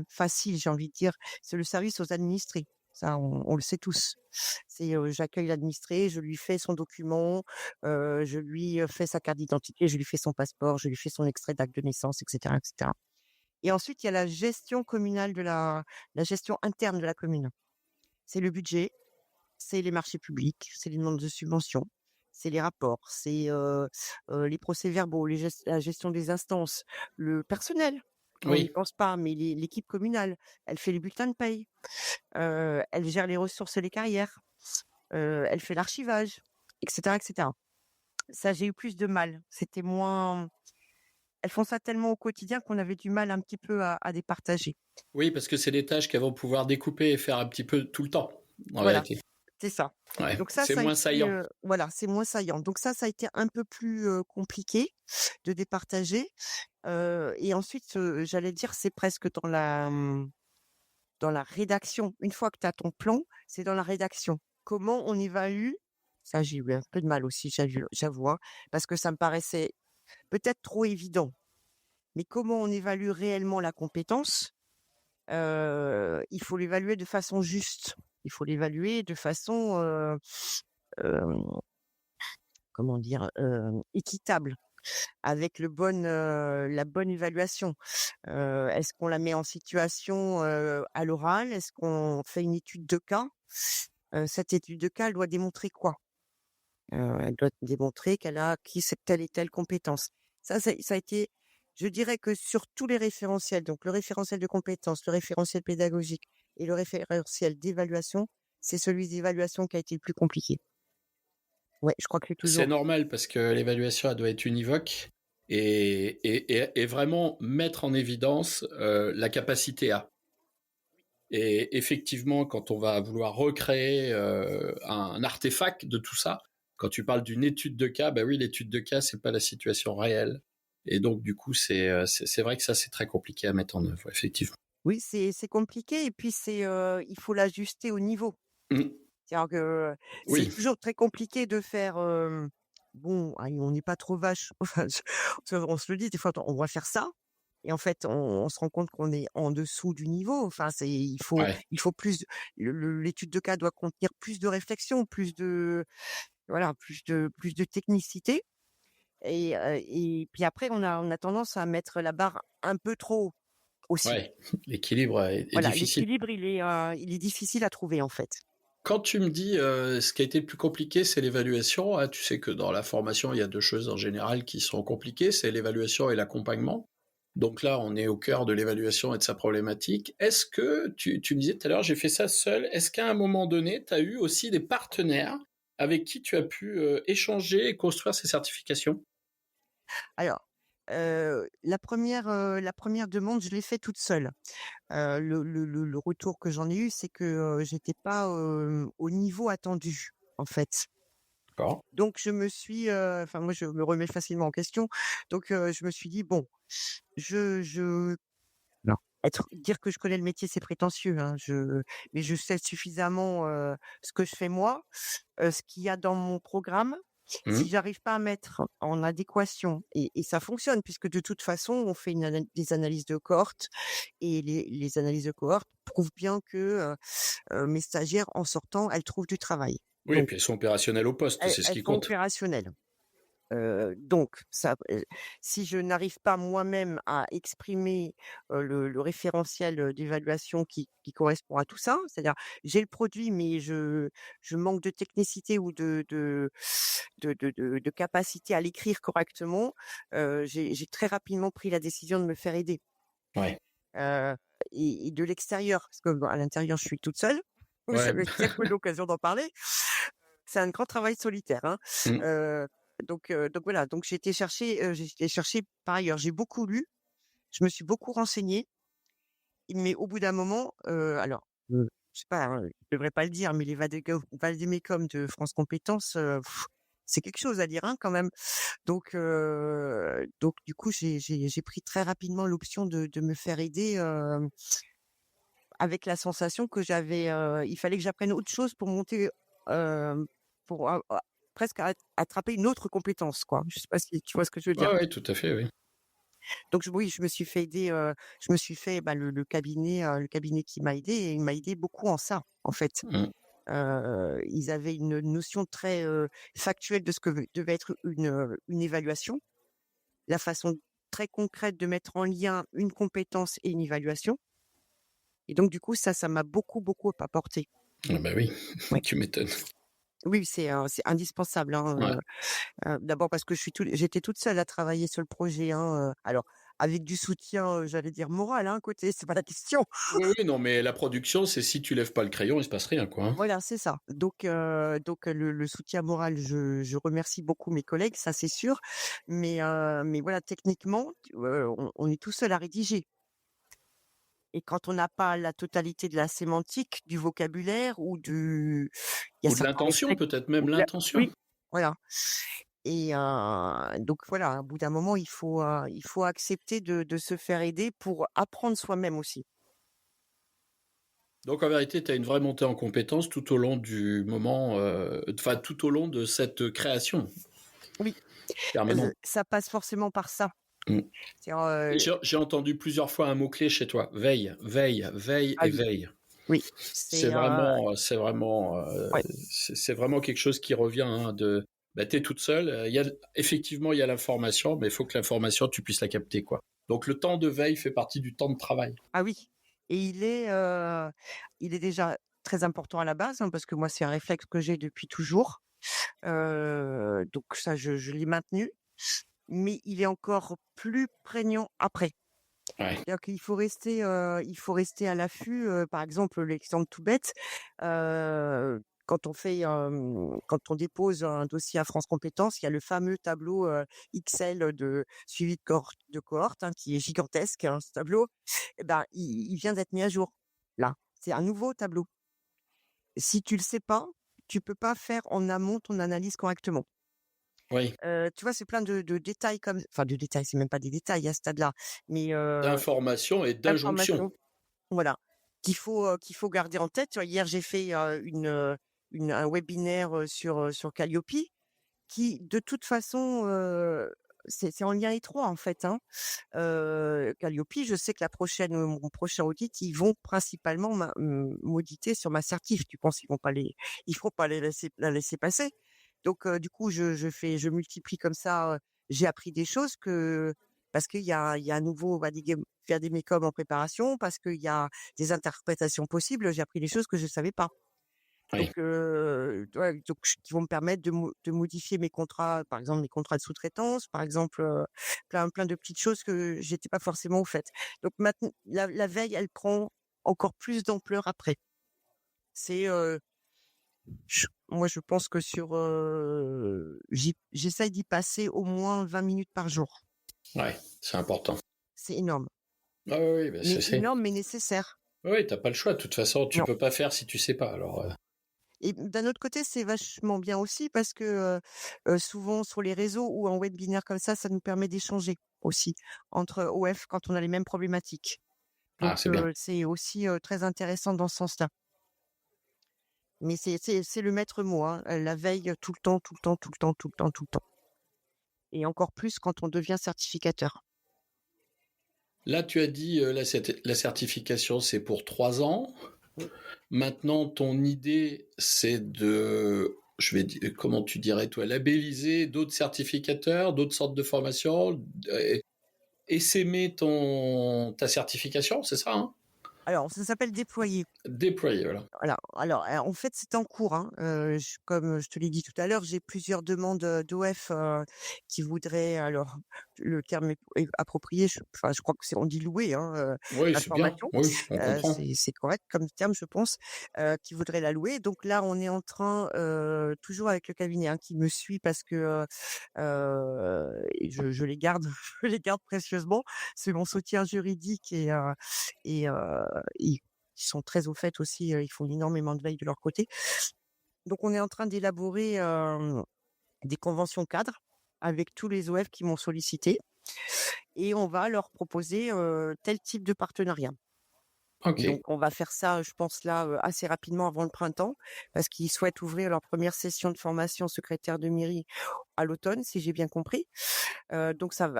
facile, j'ai envie de dire, c'est le service aux administrés. Ça, on le sait tous. C'est j'accueille l'administré, je lui fais son document, je lui fais sa carte d'identité, je lui fais son passeport, je lui fais son extrait d'acte de naissance, etc., etc. Et ensuite, il y a la gestion communale la gestion interne de la commune. C'est le budget, c'est les marchés publics, c'est les demandes de subventions, c'est les rapports, c'est les procès-verbaux, la gestion des instances, le personnel. On n'y Oui, pense pas, mais l'équipe communale, elle fait les bulletins de paye, elle gère les ressources et les carrières, elle fait l'archivage, etc., etc. Ça, j'ai eu plus de mal. C'était moins. Elles font ça tellement au quotidien qu'on avait du mal un petit peu à départager. oui, parce que c'est des tâches qu'elles vont pouvoir découper et faire un petit peu tout le temps, en Voilà, vérité. c'est ça. Ouais, Donc c'est ça a moins été, saillant. voilà, c'est moins saillant. Donc ça a été un peu plus compliqué de départager. Et ensuite, j'allais dire, c'est presque dans la rédaction. Une fois que tu as ton plan, c'est dans la rédaction. Comment on évalue? Ça, j'ai eu un peu de mal aussi, j'avoue, hein, parce que ça me paraissait peut-être trop évident. Mais comment on évalue réellement la compétence? Il faut l'évaluer de façon juste. Il faut l'évaluer de façon, hem, comment dire? Équitable, avec la bonne évaluation. Est-ce qu'on la met en situation, à l'oral? Est-ce qu'on fait une étude de cas? Cette étude de cas, elle doit démontrer quoi? Elle doit démontrer qu'elle a acquis cette telle et telle compétence. Ça a été, je dirais que sur tous les référentiels, donc le référentiel de compétences, le référentiel pédagogique et le référentiel d'évaluation, c'est celui d'évaluation qui a été le plus compliqué. Ouais, je crois que c'est C'est toujours. normal parce que l'évaluation, elle doit être univoque et vraiment mettre en évidence la capacité à. Et effectivement, quand on va vouloir recréer un artefact de tout ça, quand tu parles d'une étude de cas, bah oui, l'étude de cas, c'est pas la situation réelle. Et donc, du coup, c'est vrai que ça, c'est très compliqué à mettre en œuvre, effectivement. Oui, c'est compliqué et puis il faut l'ajuster au niveau. Mm. C'est-à-dire que c'est Oui, toujours très compliqué de faire, bon, allez, on n'est pas trop vache, enfin, on se le dit des fois, on va faire ça et en fait, on se rend compte qu'on est en dessous du niveau. Enfin, ouais. il faut plus l'étude de cas doit contenir plus de réflexion, plus de voilà, plus de technicité et puis après on a tendance à mettre la barre un peu trop haut aussi. Ouais, l'équilibre est Voilà, difficile. l'équilibre il est difficile à trouver en fait. Quand tu me dis ce qui a été le plus compliqué, c'est l'évaluation, ah, tu sais que dans la formation, il y a deux choses en général qui sont compliquées, c'est l'évaluation et l'accompagnement. Donc là, on est au cœur de l'évaluation et de sa problématique. Est-ce que, tu me disais tout à l'heure, j'ai fait ça seul, est-ce qu'à un moment donné, tu as eu aussi des partenaires avec qui tu as pu échanger et construire ces certifications? Alors, la première demande, je l'ai fait toute seule. Le retour que j'en ai eu, c'est que, j'étais pas, au niveau attendu, en fait. D'accord. Donc je me suis, enfin moi je me remets facilement en question, donc je me suis dit: «Bon, je» non, dire que je connais le métier, c'est prétentieux, hein, mais je sais suffisamment, ce que je fais moi, ce qu'il y a dans mon programme. Si Mhm. j'arrive pas à mettre en adéquation et ça fonctionne puisque de toute façon on fait des analyses de cohorte et les analyses de cohorte prouvent bien que, mes stagiaires en sortant, elles trouvent du travail. Oui, et Donc puis elles sont opérationnelles au poste, c'est ce elles qui sont compte. opérationnelles. Donc ça, si je n'arrive pas moi-même à exprimer, le référentiel, d'évaluation qui correspond à tout ça, c'est-à-dire j'ai le produit mais je manque de technicité ou de capacité à l'écrire correctement, j'ai très rapidement pris la décision de me faire aider, Ouais. heu et de l'extérieur, parce que bon, à l'intérieur, je suis toute seule. Ouais. J'avais très peu l'occasion d'en parler. C'est un grand travail solitaire, hein. Mhm. Heu, donc voilà, donc j'ai été chercher par ailleurs. J'ai beaucoup lu, je me suis beaucoup renseignée, mais au bout d'un moment, alors, je sais pas, hein, je devrais pas le dire, mais les vade-mecum de France Compétences, c'est quelque chose à lire, hein, quand même. Donc du coup, j'ai pris très rapidement l'option de me faire aider, avec la sensation que il fallait que j'apprenne autre chose pour monter, hem, pour presque attraper une autre compétence, quoi. Je sais pas si tu vois ce que je veux dire? Ouais, ouais, tout à fait, oui. Donc oui, je me suis fait aider, je me suis fait, bah, le cabinet qui m'a aidé et il m'a aidé beaucoup en ça, en fait. Mmh. Ils avaient une notion très, factuelle de ce que devait être une évaluation, la façon très concrète de mettre en lien une compétence et une évaluation et donc du coup ça m'a beaucoup, beaucoup apporté. Ah bah oui, Ouais. tu m'étonnes. Oui, c'est indispensable, hein, Ouais. d'abord parce que j'étais toute seule à travailler sur le projet, hein, alors avec du soutien, j'allais dire moral, hein, à côté, c'est pas la question. Oui, oui, non, mais la production, c'est si tu lèves pas le crayon, il se passe rien, quoi, hein. Voilà, c'est ça. Donc le soutien moral, je remercie beaucoup mes collègues, ça c'est sûr. Mais voilà, techniquement, on est tout seul à rédiger et quand on n'a pas la totalité de la sémantique, du vocabulaire ou du il y a Ou de certains l'intention, réflexes peut-être même ou la l'intention. oui, voilà et donc voilà, au bout d'un moment, il faut accepter de se faire aider pour apprendre soi-même aussi. Donc en vérité, tu as une vraie montée en compétences tout au long du moment, enfin tout au long de cette création Oui, permanente. ça passe forcément par ça. Mmh. C'est-à-dire, J'ai entendu plusieurs fois un mot-clé chez toi, veille, veille, veille ah et oui, veille. oui, C'est c'est, vraiment, c'est vraiment, ouais. c'est vraiment quelque chose qui revient, hein, de, bah, t'es toute seule. Effectivement, il y a l'information, mais il faut que l'information, tu puisses la capter, quoi. Donc le temps de veille fait partie du temps de travail. Ah oui et il est déjà très important à la base, hein, parce que moi, c'est un réflexe que j'ai depuis toujours. Donc ça, je l'ai maintenu, mais il est encore plus prégnant après. Ouais, C'est-à-dire qu'il faut rester à l'affût, par exemple, l'exemple tout bête, quand on dépose un dossier à France compétences, il y a le fameux tableau, Excel de suivi de cohorte, hein, qui est gigantesque, hein, ce tableau. Et ben, il vient d'être mis à jour, là. C'est un nouveau tableau. Si tu le sais pas, tu peux pas faire en amont ton analyse correctement. oui, Tu vois, c'est plein de détails comme enfin de détails, c'est même pas des détails à ce stade-là, mais d'information et d'injonction. d'informations. Voilà, qu'il faut garder en tête. Tu vois, hier, j'ai fait, un webinaire, sur Calliope qui, de toute façon, c'est en lien étroit, en fait, hein. Calliope, je sais que mon prochain audit, ils vont principalement m'auditer sur ma certif. Tu penses ils feront pas la laisser passer? Donc du coup, je multiplie comme ça, j'ai appris des choses parce qu'il y a un nouveau vademecum en préparation, parce qu'il y a des interprétations possibles, j'ai appris des choses que je savais pas. Oui, Donc ouais, qui vont me permettre de modifier mes contrats, par exemple mes contrats de sous-traitance, par exemple, plein de petites choses que j'étais pas forcément au fait. Donc maintenant la veille, elle prend encore plus d'ampleur après. C'est, moi je pense que j'essaye d'y passer au moins 20 minutes par jour. ouais, c'est important. C'est énorme, Ah oui, oui, bah, mais énorme mais nécessaire. oui, t'as pas le choix. De toute façon, tu Non. peux pas faire si tu sais pas. Alors, Et d'un autre côté, c'est vachement bien aussi parce que, souvent sur les réseaux ou en webinaire comme ça nous permet d'échanger aussi entre OF quand on a les mêmes problématiques. ah, Donc, c'est bien. c'est aussi, très intéressant dans ce sens-là. Mais c'est le maître mot, hein, la veille tout le temps, tout le temps, tout le temps, tout le temps, tout le temps. Et encore plus quand on devient certificateur. Là, tu as dit, la certification, c'est pour 3 ans. Oui. Maintenant, ton idée, c'est de, comment tu dirais, toi, labelliser d'autres certificateurs, d'autres sortes de formations, essaimer ta certification, c'est ça, hein? Alors ça s'appelle déployer. Déployer, voilà. Voilà. Alors, en fait, c'est en cours, hein. Comme je te l'ai dit tout à l'heure, j'ai plusieurs demandes, d'OF, qui voudraient alors le terme est approprié, je crois que c'est on dit louer, hein, Oui, la c'est bien. formation. Oui, on comprend. C'est correct comme terme, je pense, qui voudraient la louer. Donc là, on est en train, toujours avec le cabinet, hein, qui me suit parce que, et je les garde je les garde précieusement. C'est mon soutien juridique et ils sont très au fait aussi, ils font énormément de veille de leur côté. Donc on est en train d'élaborer, des conventions cadres avec tous les OF qui m'ont sollicité et on va leur proposer, tel type de partenariat. OK. Donc on va faire ça, je pense là, assez rapidement avant le printemps, parce qu'ils souhaitent ouvrir leur première session de formation secrétaire de mairie à l'automne, si j'ai bien compris. Donc ça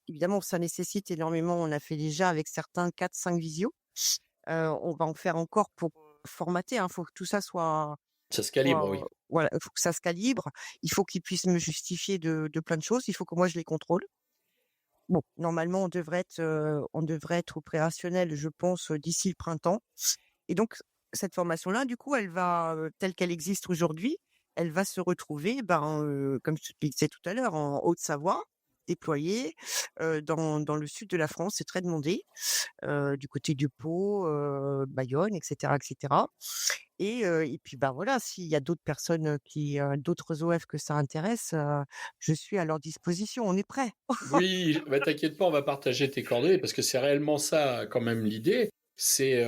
évidemment, ça nécessite énormément. On a fait déjà avec certains 4-5 visios. On va en faire encore pour formater, hein. Faut que tout ça Ça se calibre, oui. voilà, il faut que ça se calibre. Il faut qu'ils puissent me justifier de plein de choses. Il faut que moi je les contrôle. Bon, normalement, on devrait être opérationnel, je pense, d'ici le printemps. Et donc, cette formation-là, du coup, elle va, telle qu'elle existe aujourd'hui, elle va se retrouver, comme je te le disais tout à l'heure, en Haute-Savoie, déployée, dans le sud de la France. C'est très demandé, du côté du Pau, Bayonne, et cetera, et cetera. Et puis, voilà, s'il y a d'autres personnes, d'autres OF que ça intéresse, je suis à leur disposition. On est prêts. Oui, bah, t'inquiète pas, on va partager tes coordonnées parce que c'est réellement ça quand même l'idée. C'est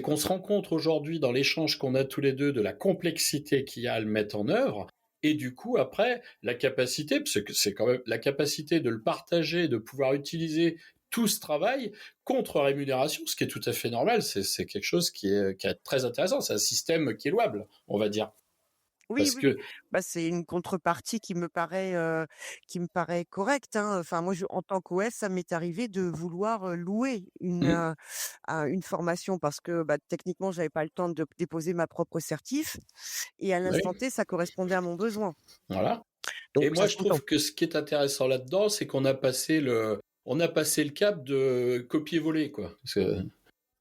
qu'on se rencontre aujourd'hui dans l'échange qu'on a tous les deux de la complexité qu'il y a à le mettre en œuvre et du coup après la capacité, parce que c'est quand même la capacité de le partager, de pouvoir utiliser tout ce travail contre rémunération, ce qui est tout à fait normal. C'est quelque chose qui est très intéressant. C'est un système qui est louable, on va dire, Oui, parce oui, oui. que Bah, c'est une contrepartie qui me paraît correcte, hein. Enfin, moi, en tant qu'OS, ça m'est arrivé de vouloir, louer mmh, une formation parce que, techniquement, j'avais pas le temps de déposer ma propre certif et à l'instant oui, T, ça correspondait à mon besoin. voilà. Donc Et ça moi, je s'entend. trouve que ce qui est intéressant là-dedans, c'est on a passé le cap de copier-voler, quoi. Parce que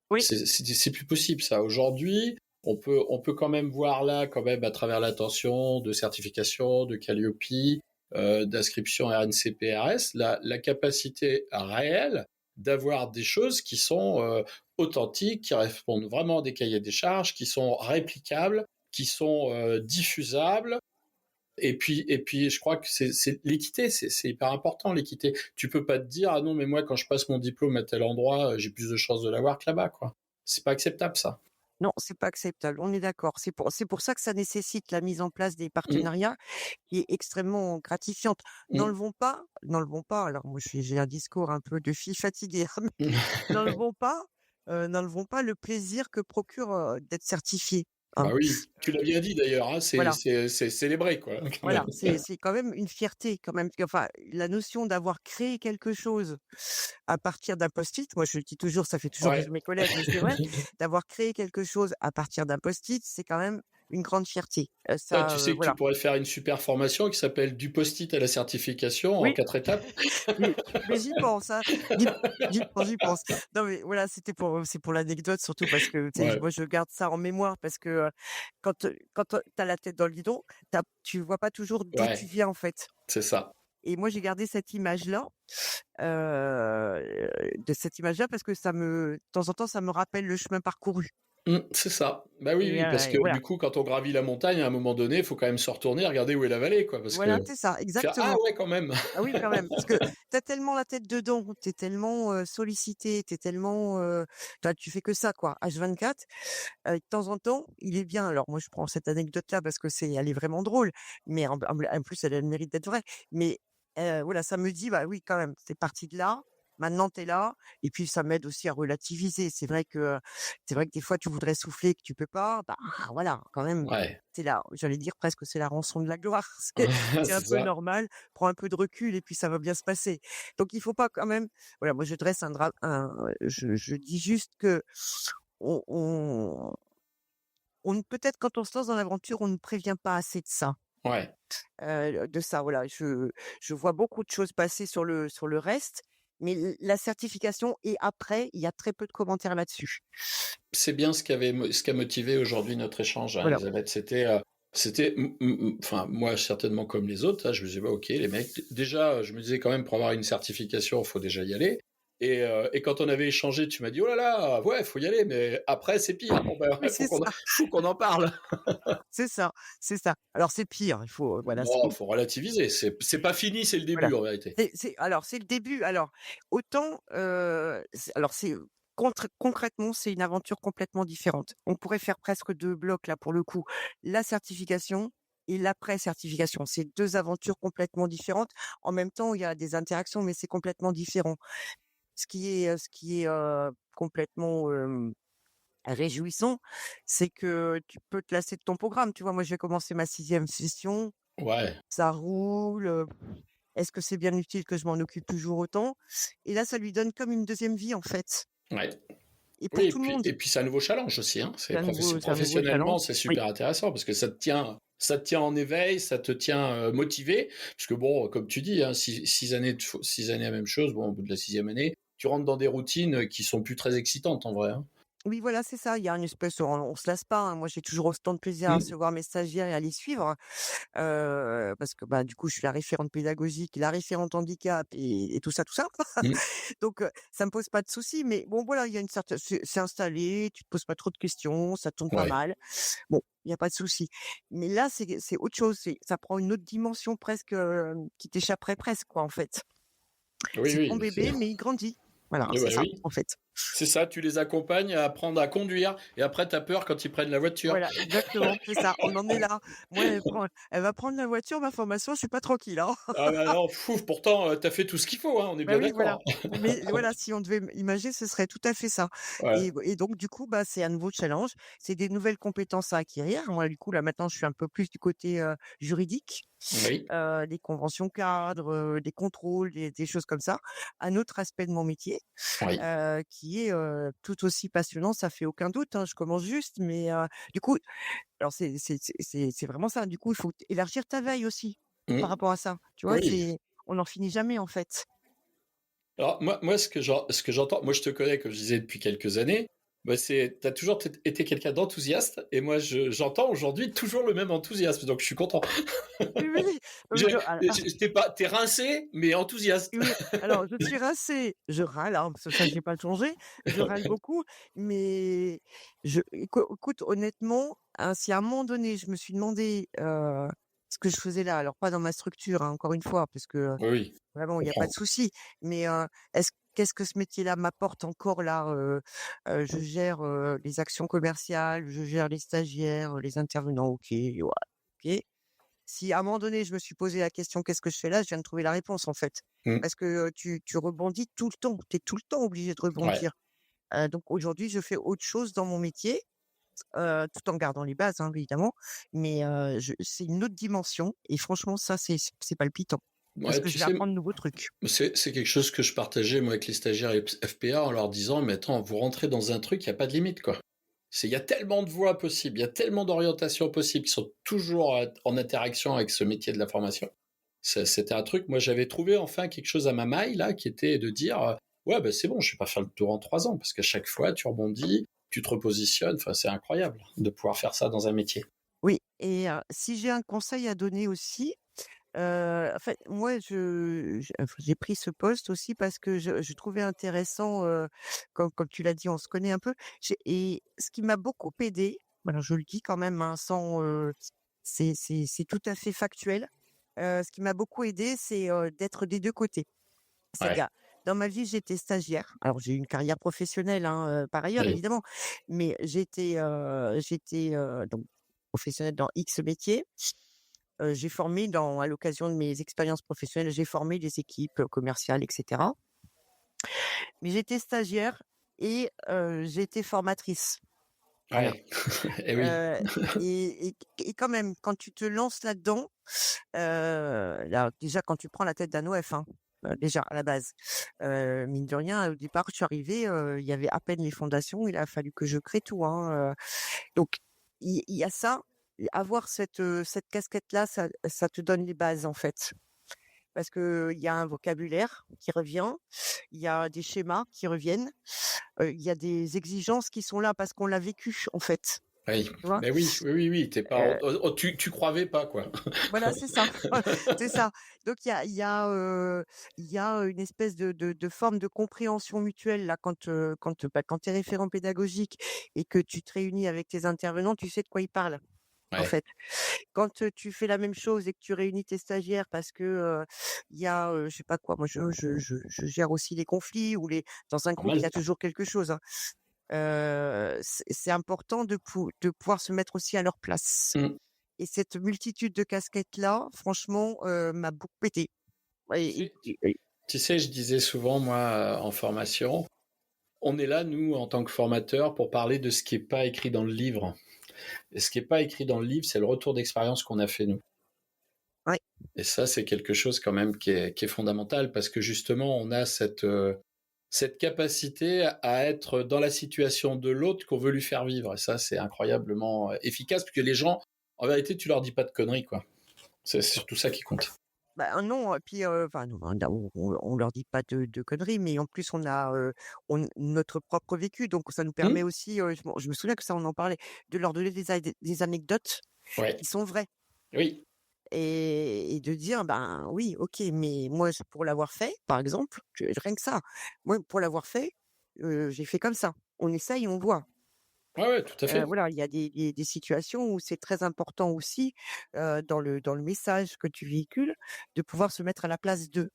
Oui, c'est plus possible, ça. Aujourd'hui, on peut quand même voir là, quand même, à travers l'attention de certification, de Calliope, d'inscription RNCP-RS, la capacité réelle d'avoir des choses qui sont authentiques, qui répondent vraiment à des cahiers des charges, qui sont réplicables, qui sont diffusables, et puis, je crois que c'est l'équité, c'est hyper important l'équité. Tu peux pas te dire ah non mais moi quand je passe mon diplôme à tel endroit, j'ai plus de chances de l'avoir que là-bas quoi. C'est pas acceptable ça. non, c'est pas acceptable, on est d'accord. C'est pour ça que ça nécessite la mise en place des Mmh, partenariats qui est extrêmement gratifiante. mmh. N'enlevons pas, alors moi j'ai un discours un peu de fille fatiguée, hein, mais n'enlevons pas, n'enlevons pas le plaisir que procure, d'être certifié, hein. Bah oui, tu l'as bien Heu, dit d'ailleurs, hein, voilà. c'est célébré quoi quand même. Voilà, c'est quand même une fierté quand même, enfin, la notion d'avoir créé quelque chose à partir d'un post-it, moi je le dis toujours, ça fait toujours rire Ouais. mes collègues, mais c'est vrai, d'avoir créé quelque chose à partir d'un post-it, c'est quand même une grande fierté. Toi, Ça, tu sais que tu voilà. pourrais faire une super formation qui s'appelle du post-it à la certification en Oui, 4 étapes? mais j'y pense, hein. J'y pense. Non mais voilà, c'est pour l'anecdote surtout parce que, tu sais, Ouais, moi je garde ça en mémoire parce que, quand, tu as la tête dans le guidon, tu vois pas toujours d'où tu ouais, viens en fait. c'est ça. Et moi j'ai gardé cette image-là. De cette image-là parce que de temps en temps, ça me rappelle le chemin parcouru C'est ça. Bah oui, oui, parce et que voilà. du coup, quand on gravit la montagne, à un moment donné, il faut quand même se retourner, regarder où est la vallée, quoi, parce Voilà, que c'est ça, faire ah exactement. ouais, quand même. Ah oui, quand même, parce que tu as tellement la tête dedans, tu es tellement, sollicité, tu es tellement, tu fais que ça quoi, H24. De temps en temps, il est bien alors moi je prends cette anecdote-là parce que elle est vraiment drôle, mais en plus elle a le mérite d'être vraie. Mais, voilà, ça me dit: «Bah oui quand même, tu parti de là, maintenant tu es là» et puis ça m'aide aussi à relativiser. C'est vrai que des fois tu voudrais souffler, que tu peux pas, voilà, quand même, Ouais, c'est là, j'allais dire presque c'est la rançon de la gloire. C'est un c'est peu ça. normal, prends un peu de recul et puis ça va bien se passer. Donc il faut pas quand même voilà, moi je dresse un dra un je dis juste que on on peut-être quand on se lance dans l'aventure, on ne prévient pas assez Ouais. de ça, voilà. Je vois beaucoup de choses passer sur le reste, mais la certification et après, il y a très peu de commentaires là-dessus. C'est bien ce qui a motivé aujourd'hui notre échange, hein, Voilà. Elisabeth. C'était, enfin, moi, certainement comme les autres, hein, je me disais: «Bah, OK, les mecs» déjà, je me disais quand même pour avoir une certification, il faut déjà y aller et quand on avait échangé, tu m'as dit: «Oh là là, ouais, faut y aller, mais après c'est pire». Bon, ben, Oui, c'est ça, faut qu'on en parle. c'est ça, c'est ça. Alors c'est pire, il faut, voilà, Non, faut relativiser. C'est pas fini, c'est le voilà. début en vérité. C'est le début. Alors autant, c'est concrètement, c'est une aventure complètement différente. On pourrait faire presque 2 blocs là pour le coup. La certification et l'après-certification. C'est 2 aventures complètement différentes. En même temps, il y a des interactions, mais c'est complètement différent. Ce qui est complètement, réjouissant, c'est que tu peux te lasser de ton programme. Tu vois? Moi, j'ai commencé ma 6e session, Ouais, ça roule, est-ce que c'est bien utile que je m'en occupe toujours autant? Et là, ça lui donne comme une deuxième vie, en fait, ouais. et Oui, pour tout le monde. et puis c'est un nouveau challenge aussi, hein. C'est un nouveau Professionnellement, challenge. c'est Oui, super intéressant parce que ça te tient en éveil, ça te tient motivé. Parce que bon, comme tu dis, hein, 6 années, 6 années la même chose, bon, au bout de la 6e année, tu rentres dans des routines qui sont plus très excitantes en vrai, hein. oui, voilà, c'est ça. Il y a une espèce on se lasse pas, hein. Moi, j'ai toujours autant de plaisir à Mm. recevoir mes stagiaires et à les suivre. Parce que, bah, du coup, je suis la référente pédagogique, la référente handicap et tout ça, tout ça. Mm. Donc, ça me pose pas de soucis. Mais bon, voilà, il y a une certaine, c'est installé, tu te poses pas trop de questions, ça tourne pas Ouais. mal. Bon, il y a pas de souci. Mais là, c'est autre chose. Ça prend une autre dimension presque qui t'échapperait presque, quoi, en fait. Oui, C'est ton oui, bébé, mais il grandit. Voilà, c'est ouais, ça, oui. en fait. C'est ça, tu les accompagnes à apprendre à conduire et après tu as peur quand ils prennent la voiture. Voilà, exactement, c'est ça. On en est là. Moi, elle va prendre la voiture, ma formation, je suis pas tranquille, hein. Ah bah non, fou, pourtant tu as fait tout ce qu'il faut, hein, on est Bah bien oui, voilà. d'accord, hein. Mais voilà, si on devait imaginer, ce serait tout à fait ça. Ouais. Et donc, du coup, bah, c'est un nouveau challenge. C'est des nouvelles compétences à acquérir. Moi, du coup, là, maintenant, je suis un peu plus du côté juridique, Oui, des conventions cadres, des contrôles, des choses comme ça. Un autre aspect de mon métier oui. qui est tout aussi passionnant, ça fait aucun doute, hein, je commence juste, mais du coup, alors c'est vraiment ça. Du coup, il faut élargir ta veille aussi par Mm. rapport à ça. Tu vois, Oui. on n'en finit jamais en fait. Alors moi ce que j'entends, moi je te connais comme je disais depuis quelques années, bah c'est t'as toujours été quelqu'un d'enthousiaste et moi j'entends aujourd'hui toujours le même enthousiasme donc je suis content. Oui, oui, Je, alors, t'es rincé mais enthousiaste. oui, alors je suis rincée, je râle, hein, parce que ça, j'ai pas changé, je râle beaucoup, mais écoute, honnêtement, hein, si à un moment donné, je me suis demandé ce que je faisais là, alors pas dans ma structure, hein, encore une fois, parce que Oui, oui, vraiment, je il y a pas comprends. de souci. Mais, qu'est-ce que ce métier-là m'apporte encore là? Je gère, les actions commerciales, je gère les stagiaires, les intervenants, OK, ouais, OK. Si à un moment donné, je me suis posé la question: «Qu'est-ce que je fais là?» Je viens de trouver la réponse, en fait. Mm. Parce que, tu rebondis tout le temps. Tu es tout le temps obligé de Ouais. rebondir. Donc aujourd'hui, je fais autre chose dans mon métier, tout en gardant les bases, hein, évidemment. Mais, je c'est une autre dimension et franchement, ça, c'est palpitant. Parce Ouais, que je tu vais sais, apprendre de nouveaux trucs. c'est quelque chose que je partageais moi avec les stagiaires et FPA en leur disant mais attends, vous rentrez dans un truc, il y a pas de limite quoi. Il y a tellement de voies possibles, il y a tellement d'orientations possibles qui sont toujours en interaction avec ce métier de la formation. C'était un truc, moi j'avais trouvé enfin quelque chose à ma maille là, qui était de dire ouais bah c'est bon, je vais pas faire le tour en 3 ans parce qu'à chaque fois tu rebondis, tu te repositionnes, enfin c'est incroyable de pouvoir faire ça dans un métier. Oui et si j'ai un conseil à donner aussi, en fait, moi, enfin, j'ai pris ce poste aussi parce que je trouvais intéressant, comme tu l'as dit, on se connaît un peu. Et ce qui m'a beaucoup aidé, voilà, je le dis quand même, hein, sans, c'est tout à fait factuel. Ce qui m'a beaucoup aidé, c'est, d'être des 2 côtés. Ouais, C'est-à-dire, dans ma vie, j'étais stagiaire. Alors j'ai eu une carrière professionnelle, hein, par ailleurs oui, évidemment, mais j'étais, donc professionnelle dans X métiers. J'ai formé à l'occasion de mes expériences professionnelles, j'ai formé des équipes, commerciales et cetera. Mais j'étais stagiaire et j'étais formatrice. Voilà, ouais, et oui, heu et quand même, quand tu te lances là-dedans, là, déjà, quand tu prends la tête d'un OF, hein, déjà, à la base, mine de rien, au départ, je suis arrivée, il y avait à peine les fondations, il a fallu que je crée tout, hein, donc il y a ça, avoir cette casquette-là, ça te donne les bases, en fait. Parce qu'il y a un vocabulaire qui revient, il y a des schémas qui reviennent, il y a des exigences qui sont là parce qu'on l'a vécu, en fait, oui, tu vois? mais oui, oui, oui, oui, t'es pas, tu croivais pas quoi. Voilà, c'est ça, c'est ça. Donc il y a une espèce de forme de compréhension mutuelle là quand tu es référent pédagogique et que tu te réunis avec tes intervenants, tu sais de quoi ils parlent, en Ouais, fait. Quand, tu fais la même chose et que tu réunis tes stagiaires parce que, il y a, je sais pas quoi, moi je gère aussi les conflits ou les dans un groupe, il normal. y a toujours quelque chose, hein. C'est important de pouvoir se mettre aussi à leur place. Mm. Et cette multitude de casquettes-là, franchement, m'a beaucoup aidée. Et Tu et sais, et Tu sais, je disais souvent, moi, en formation, on est là, nous, en tant que formateurs, pour parler de ce qui n'est pas écrit dans le livre. Et ce qui n'est pas écrit dans le livre, c'est le retour d'expérience qu'on a fait, nous. Ouais. Et ça, c'est quelque chose quand même qui est fondamental, parce que justement, on a cette capacité à être dans la situation de l'autre qu'on veut lui faire vivre. Et ça, c'est incroyablement efficace, parce que les gens, en vérité, tu leur dis pas de conneries, quoi. C'est surtout ça qui compte. Bah, non, puis, enfin non, on leur dit pas de conneries, mais en plus on a, on notre propre vécu, donc ça nous permet Mmh. aussi, je me souviens que ça on en parlait, de leur donner des anecdotes Ouais. qui sont vraies Oui. et de dire: «Ben, oui, OK, mais moi j pour l'avoir fait», par exemple, rien que ça, moi pour l'avoir fait, j'ai fait comme ça. On essaye, on voit. Ouais, ouais, tout à fait. Voilà, il y a des situations où c'est très important aussi, dans le message que tu véhicules, de pouvoir se mettre à la place d'eux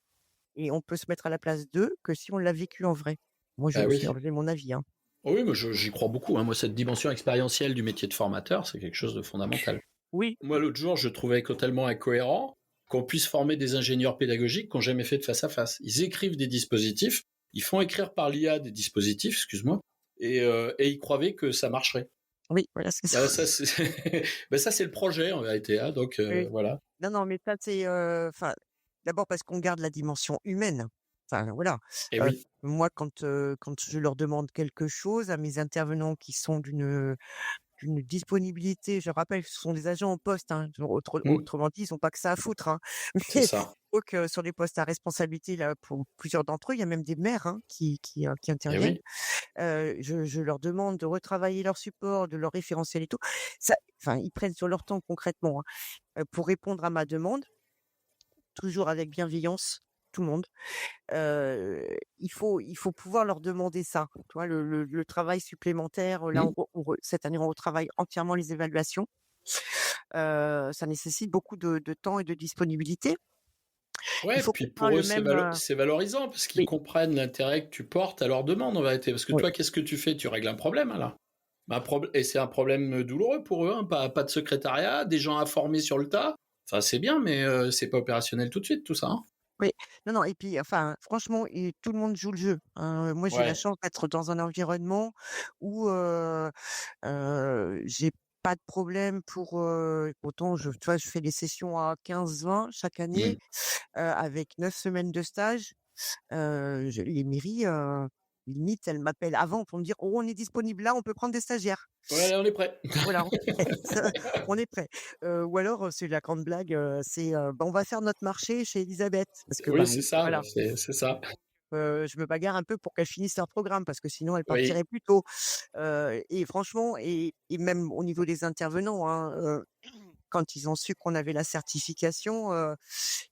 et on peut se mettre à la place d'eux que si on l'a vécu en vrai. Moi, Ah c'est oui. mon avis, hein. Oui, mais j'y crois beaucoup, hein. Moi, cette dimension expérientielle du métier de formateur, c'est quelque chose de fondamental. Oui, Moi, l'autre jour, je trouvais totalement incohérent qu'on puisse former des ingénieurs pédagogiques qui n'ont jamais fait de face à face. Ils écrivent des dispositifs, ils font écrire par l'IA des dispositifs, excuse-moi, et ils croyaient que ça marcherait. oui, voilà, c'est ça. Ah, ça, c'est ben, ça, c'est le projet en vérité, hein, donc Oui. voilà. Non, non, mais ça, c'est, enfin, d'abord parce qu'on garde la dimension humaine. Enfin, voilà. Et Heu, oui. moi, quand je leur demande quelque chose à mes intervenants qui sont d'une disponibilité, je rappelle, ce sont des agents en poste, hein, Mmh, autrement dit, ils ont pas que ça à foutre, hein. c'est Mais ça. donc sur les postes à responsabilité, là, pour plusieurs d'entre eux, il y a même des maires, hein, qui Et interviennent. oui. Je leur demande de retravailler leur support, de leur référentiel et tout. Ça enfin, ils prennent sur leur temps concrètement, hein, pour répondre à ma demande, toujours avec bienveillance, tout le monde. Il faut pouvoir leur demander ça. Tu vois, le travail supplémentaire, là, Mmh. cette année, on retravaille entièrement les évaluations. Ça nécessite beaucoup de temps et de disponibilité. Il Ouais, faut puis qu'on parle pour eux, le même, c'est valorisant parce qu'ils oui, comprennent l'intérêt que tu portes à leur demande en vérité. Parce que oui. toi, qu'est-ce que tu fais? Tu règles un problème, là. Et c'est un problème douloureux pour eux, hein. Pas de secrétariat, des gens à former sur le tas. Enfin, c'est bien, mais c'est pas opérationnel tout de suite, tout ça, hein. Oui, non, non et puis enfin, franchement et tout le monde joue le jeu, hein. Moi, j'ai la Ouais. chance d'être dans un environnement où, j'ai pas de problème pour, autant tu vois, je fais des sessions à 15-20 chaque année, Mmh. avec 9 semaines de stage. Je les mairies, limite, elles m'appellent avant pour me dire: «Oh, on est disponible là, on peut prendre des stagiaires». Ouais, là, on est prêt. Voilà, on est prêt. Ou alors, c'est la grande blague, c'est, bah, on va faire notre marché chez Elisabeth parce que, Oui, ben, c'est ça, voilà, c'est ça. je me bagarre un peu pour qu'elles finissent leur programme parce que sinon elles Oui. partiraient plus tôt. Et franchement et même au niveau des intervenants, hein, quand ils ont su qu'on avait la certification,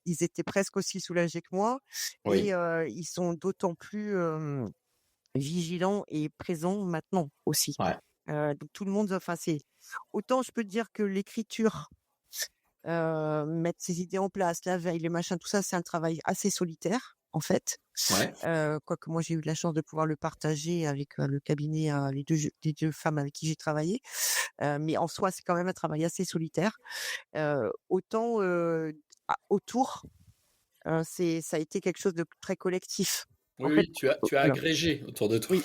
ils étaient presque aussi soulagés que moi et Oui. ils sont d'autant plus, vigilants et présents maintenant aussi. Ouais. Donc tout le monde enfin c'est autant je peux te dire que l'écriture, mettre ses idées en place, la veille, les machins, tout ça, c'est un travail assez solitaire, en fait. Ouais. Quoique moi j'ai eu de la chance de pouvoir le partager avec, le cabinet, les 2 femmes avec qui j'ai travaillé. Mais en soi, c'est quand même un travail assez solitaire. Autant, autour, ça a été quelque chose de très collectif. En Oui, fait, oui, tu as voilà. agrégé autour de toi. Oui.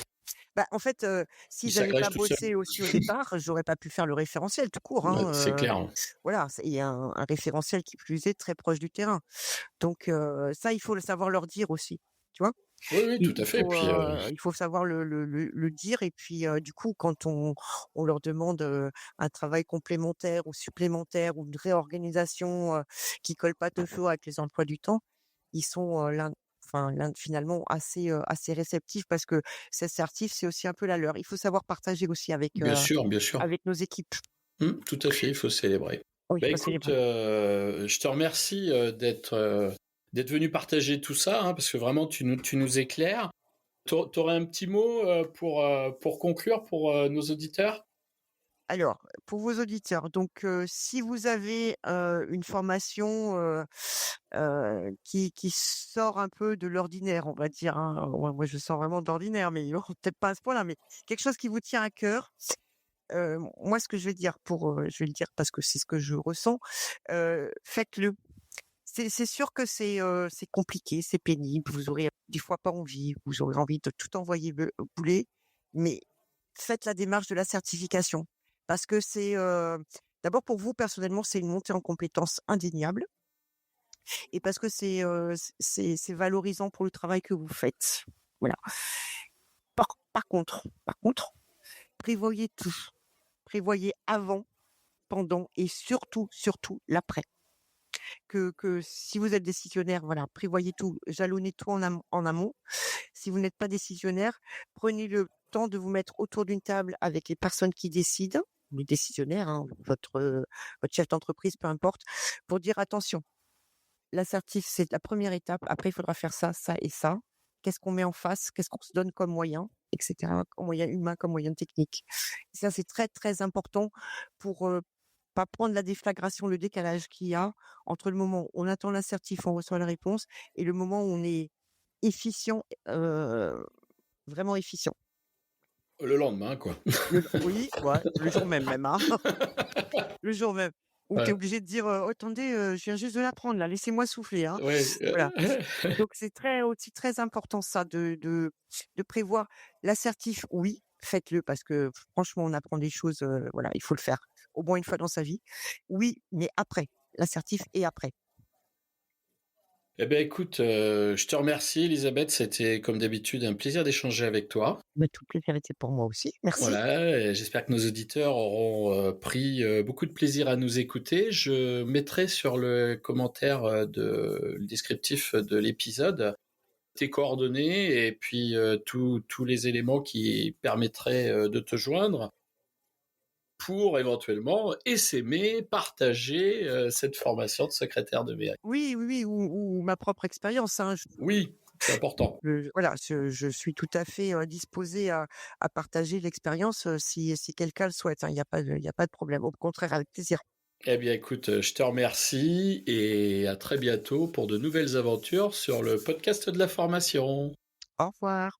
Bah, en fait, Ils si j'avais pas s'agrègent tout seuls. bossé aussi au départ, j'aurais pas pu faire le référentiel tout court, Ouais, hein, c'est clair, hein. voilà, c'est un référentiel qui plus est très proche du terrain. Donc ça, il faut le savoir leur dire aussi, tu vois? Oui, oui, tout Il à il fait. faut, Puis, il faut savoir le dire et puis, du coup, quand on leur demande, un travail complémentaire ou supplémentaire ou une réorganisation, qui colle pas toujours avec les emplois du temps, ils sont, finalement assez réceptifs parce que ces certifs, c'est aussi un peu la leur. Il faut savoir partager aussi bien sûr. avec nos équipes. Tout à fait, il faut célébrer. Oui, Bah, faut écoute, célébrer. je te remercie, d'être venu partager tout ça, hein, parce que vraiment tu nous éclaires. Tu aurais un petit mot, pour conclure pour, nos auditeurs? Alors, pour vos auditeurs, donc si vous avez, une formation, qui sort un peu de l'ordinaire, on va dire, hein. Moi, je sors vraiment de l'ordinaire, mais bon, peut-être pas à ce point-là, mais quelque chose qui vous tient à cœur, moi, ce que je vais dire je vais le dire parce que c'est ce que je ressens, faites-le. c'est sûr que c'est compliqué, c'est pénible, vous aurez des fois pas envie, vous aurez envie de tout envoyer bouler, mais faites la démarche de la certification parce que d'abord pour vous personnellement, c'est une montée en compétences indéniable et parce que c'est valorisant pour le travail que vous faites. Voilà. Par contre, prévoyez tout. Prévoyez avant, pendant et surtout l'après. Que si vous êtes décisionnaire, voilà, prévoyez tout, jalonnez tout en amont. Si vous n'êtes pas décisionnaire, prenez le temps de vous mettre autour d'une table avec les personnes qui décident, les décisionnaires, hein, votre chef d'entreprise, peu importe, pour dire: «Attention, l'assertif, c'est la première étape. Après, il faudra faire ça, ça et ça. Qu'est-ce qu'on met en face? Qu'est-ce qu'on se donne comme moyen?» et cetera, comme moyen humain, comme moyen technique. Ça, c'est très, très important pour, pas prendre la déflagration, le décalage qu'il y a entre le moment où on attend l'assertif, on reçoit la réponse et le moment où on est efficient, vraiment efficient. Le lendemain, quoi. Oui, ouais, le jour même, hein, le jour même où tu es Ouais, obligé de dire: «Oh attendez, je viens juste de l'apprendre là, laissez-moi souffler, hein». ouais, Voilà. Donc c'est très important ça de prévoir l'assertif, oui, faites-le parce que franchement on apprend des choses, voilà, il faut le faire au moins une fois dans sa vie. Oui, mais après, l'assertif et après. Eh ben, écoute, je te remercie Elisabeth, c'était comme d'habitude un plaisir d'échanger avec toi. Bah, tout le plaisir était pour moi aussi. Merci. Voilà, et j'espère que nos auditeurs auront, pris, beaucoup de plaisir à nous écouter. Je mettrai sur le commentaire, le descriptif de l'épisode, tes coordonnées et puis, tous les éléments qui permettraient, de te joindre pour éventuellement essaimer, partager, cette formation de secrétaire de mairie. Oui, oui, oui, ou ma propre expérience, hein. Oui, c'est important. Voilà, je suis tout à fait, disposée à partager l'expérience, si quelqu'un le souhaite, hein. Il y a pas de problème. Au contraire, avec plaisir. Eh bien écoute, je te remercie et à très bientôt pour de nouvelles aventures sur le podcast de la formation. Au revoir.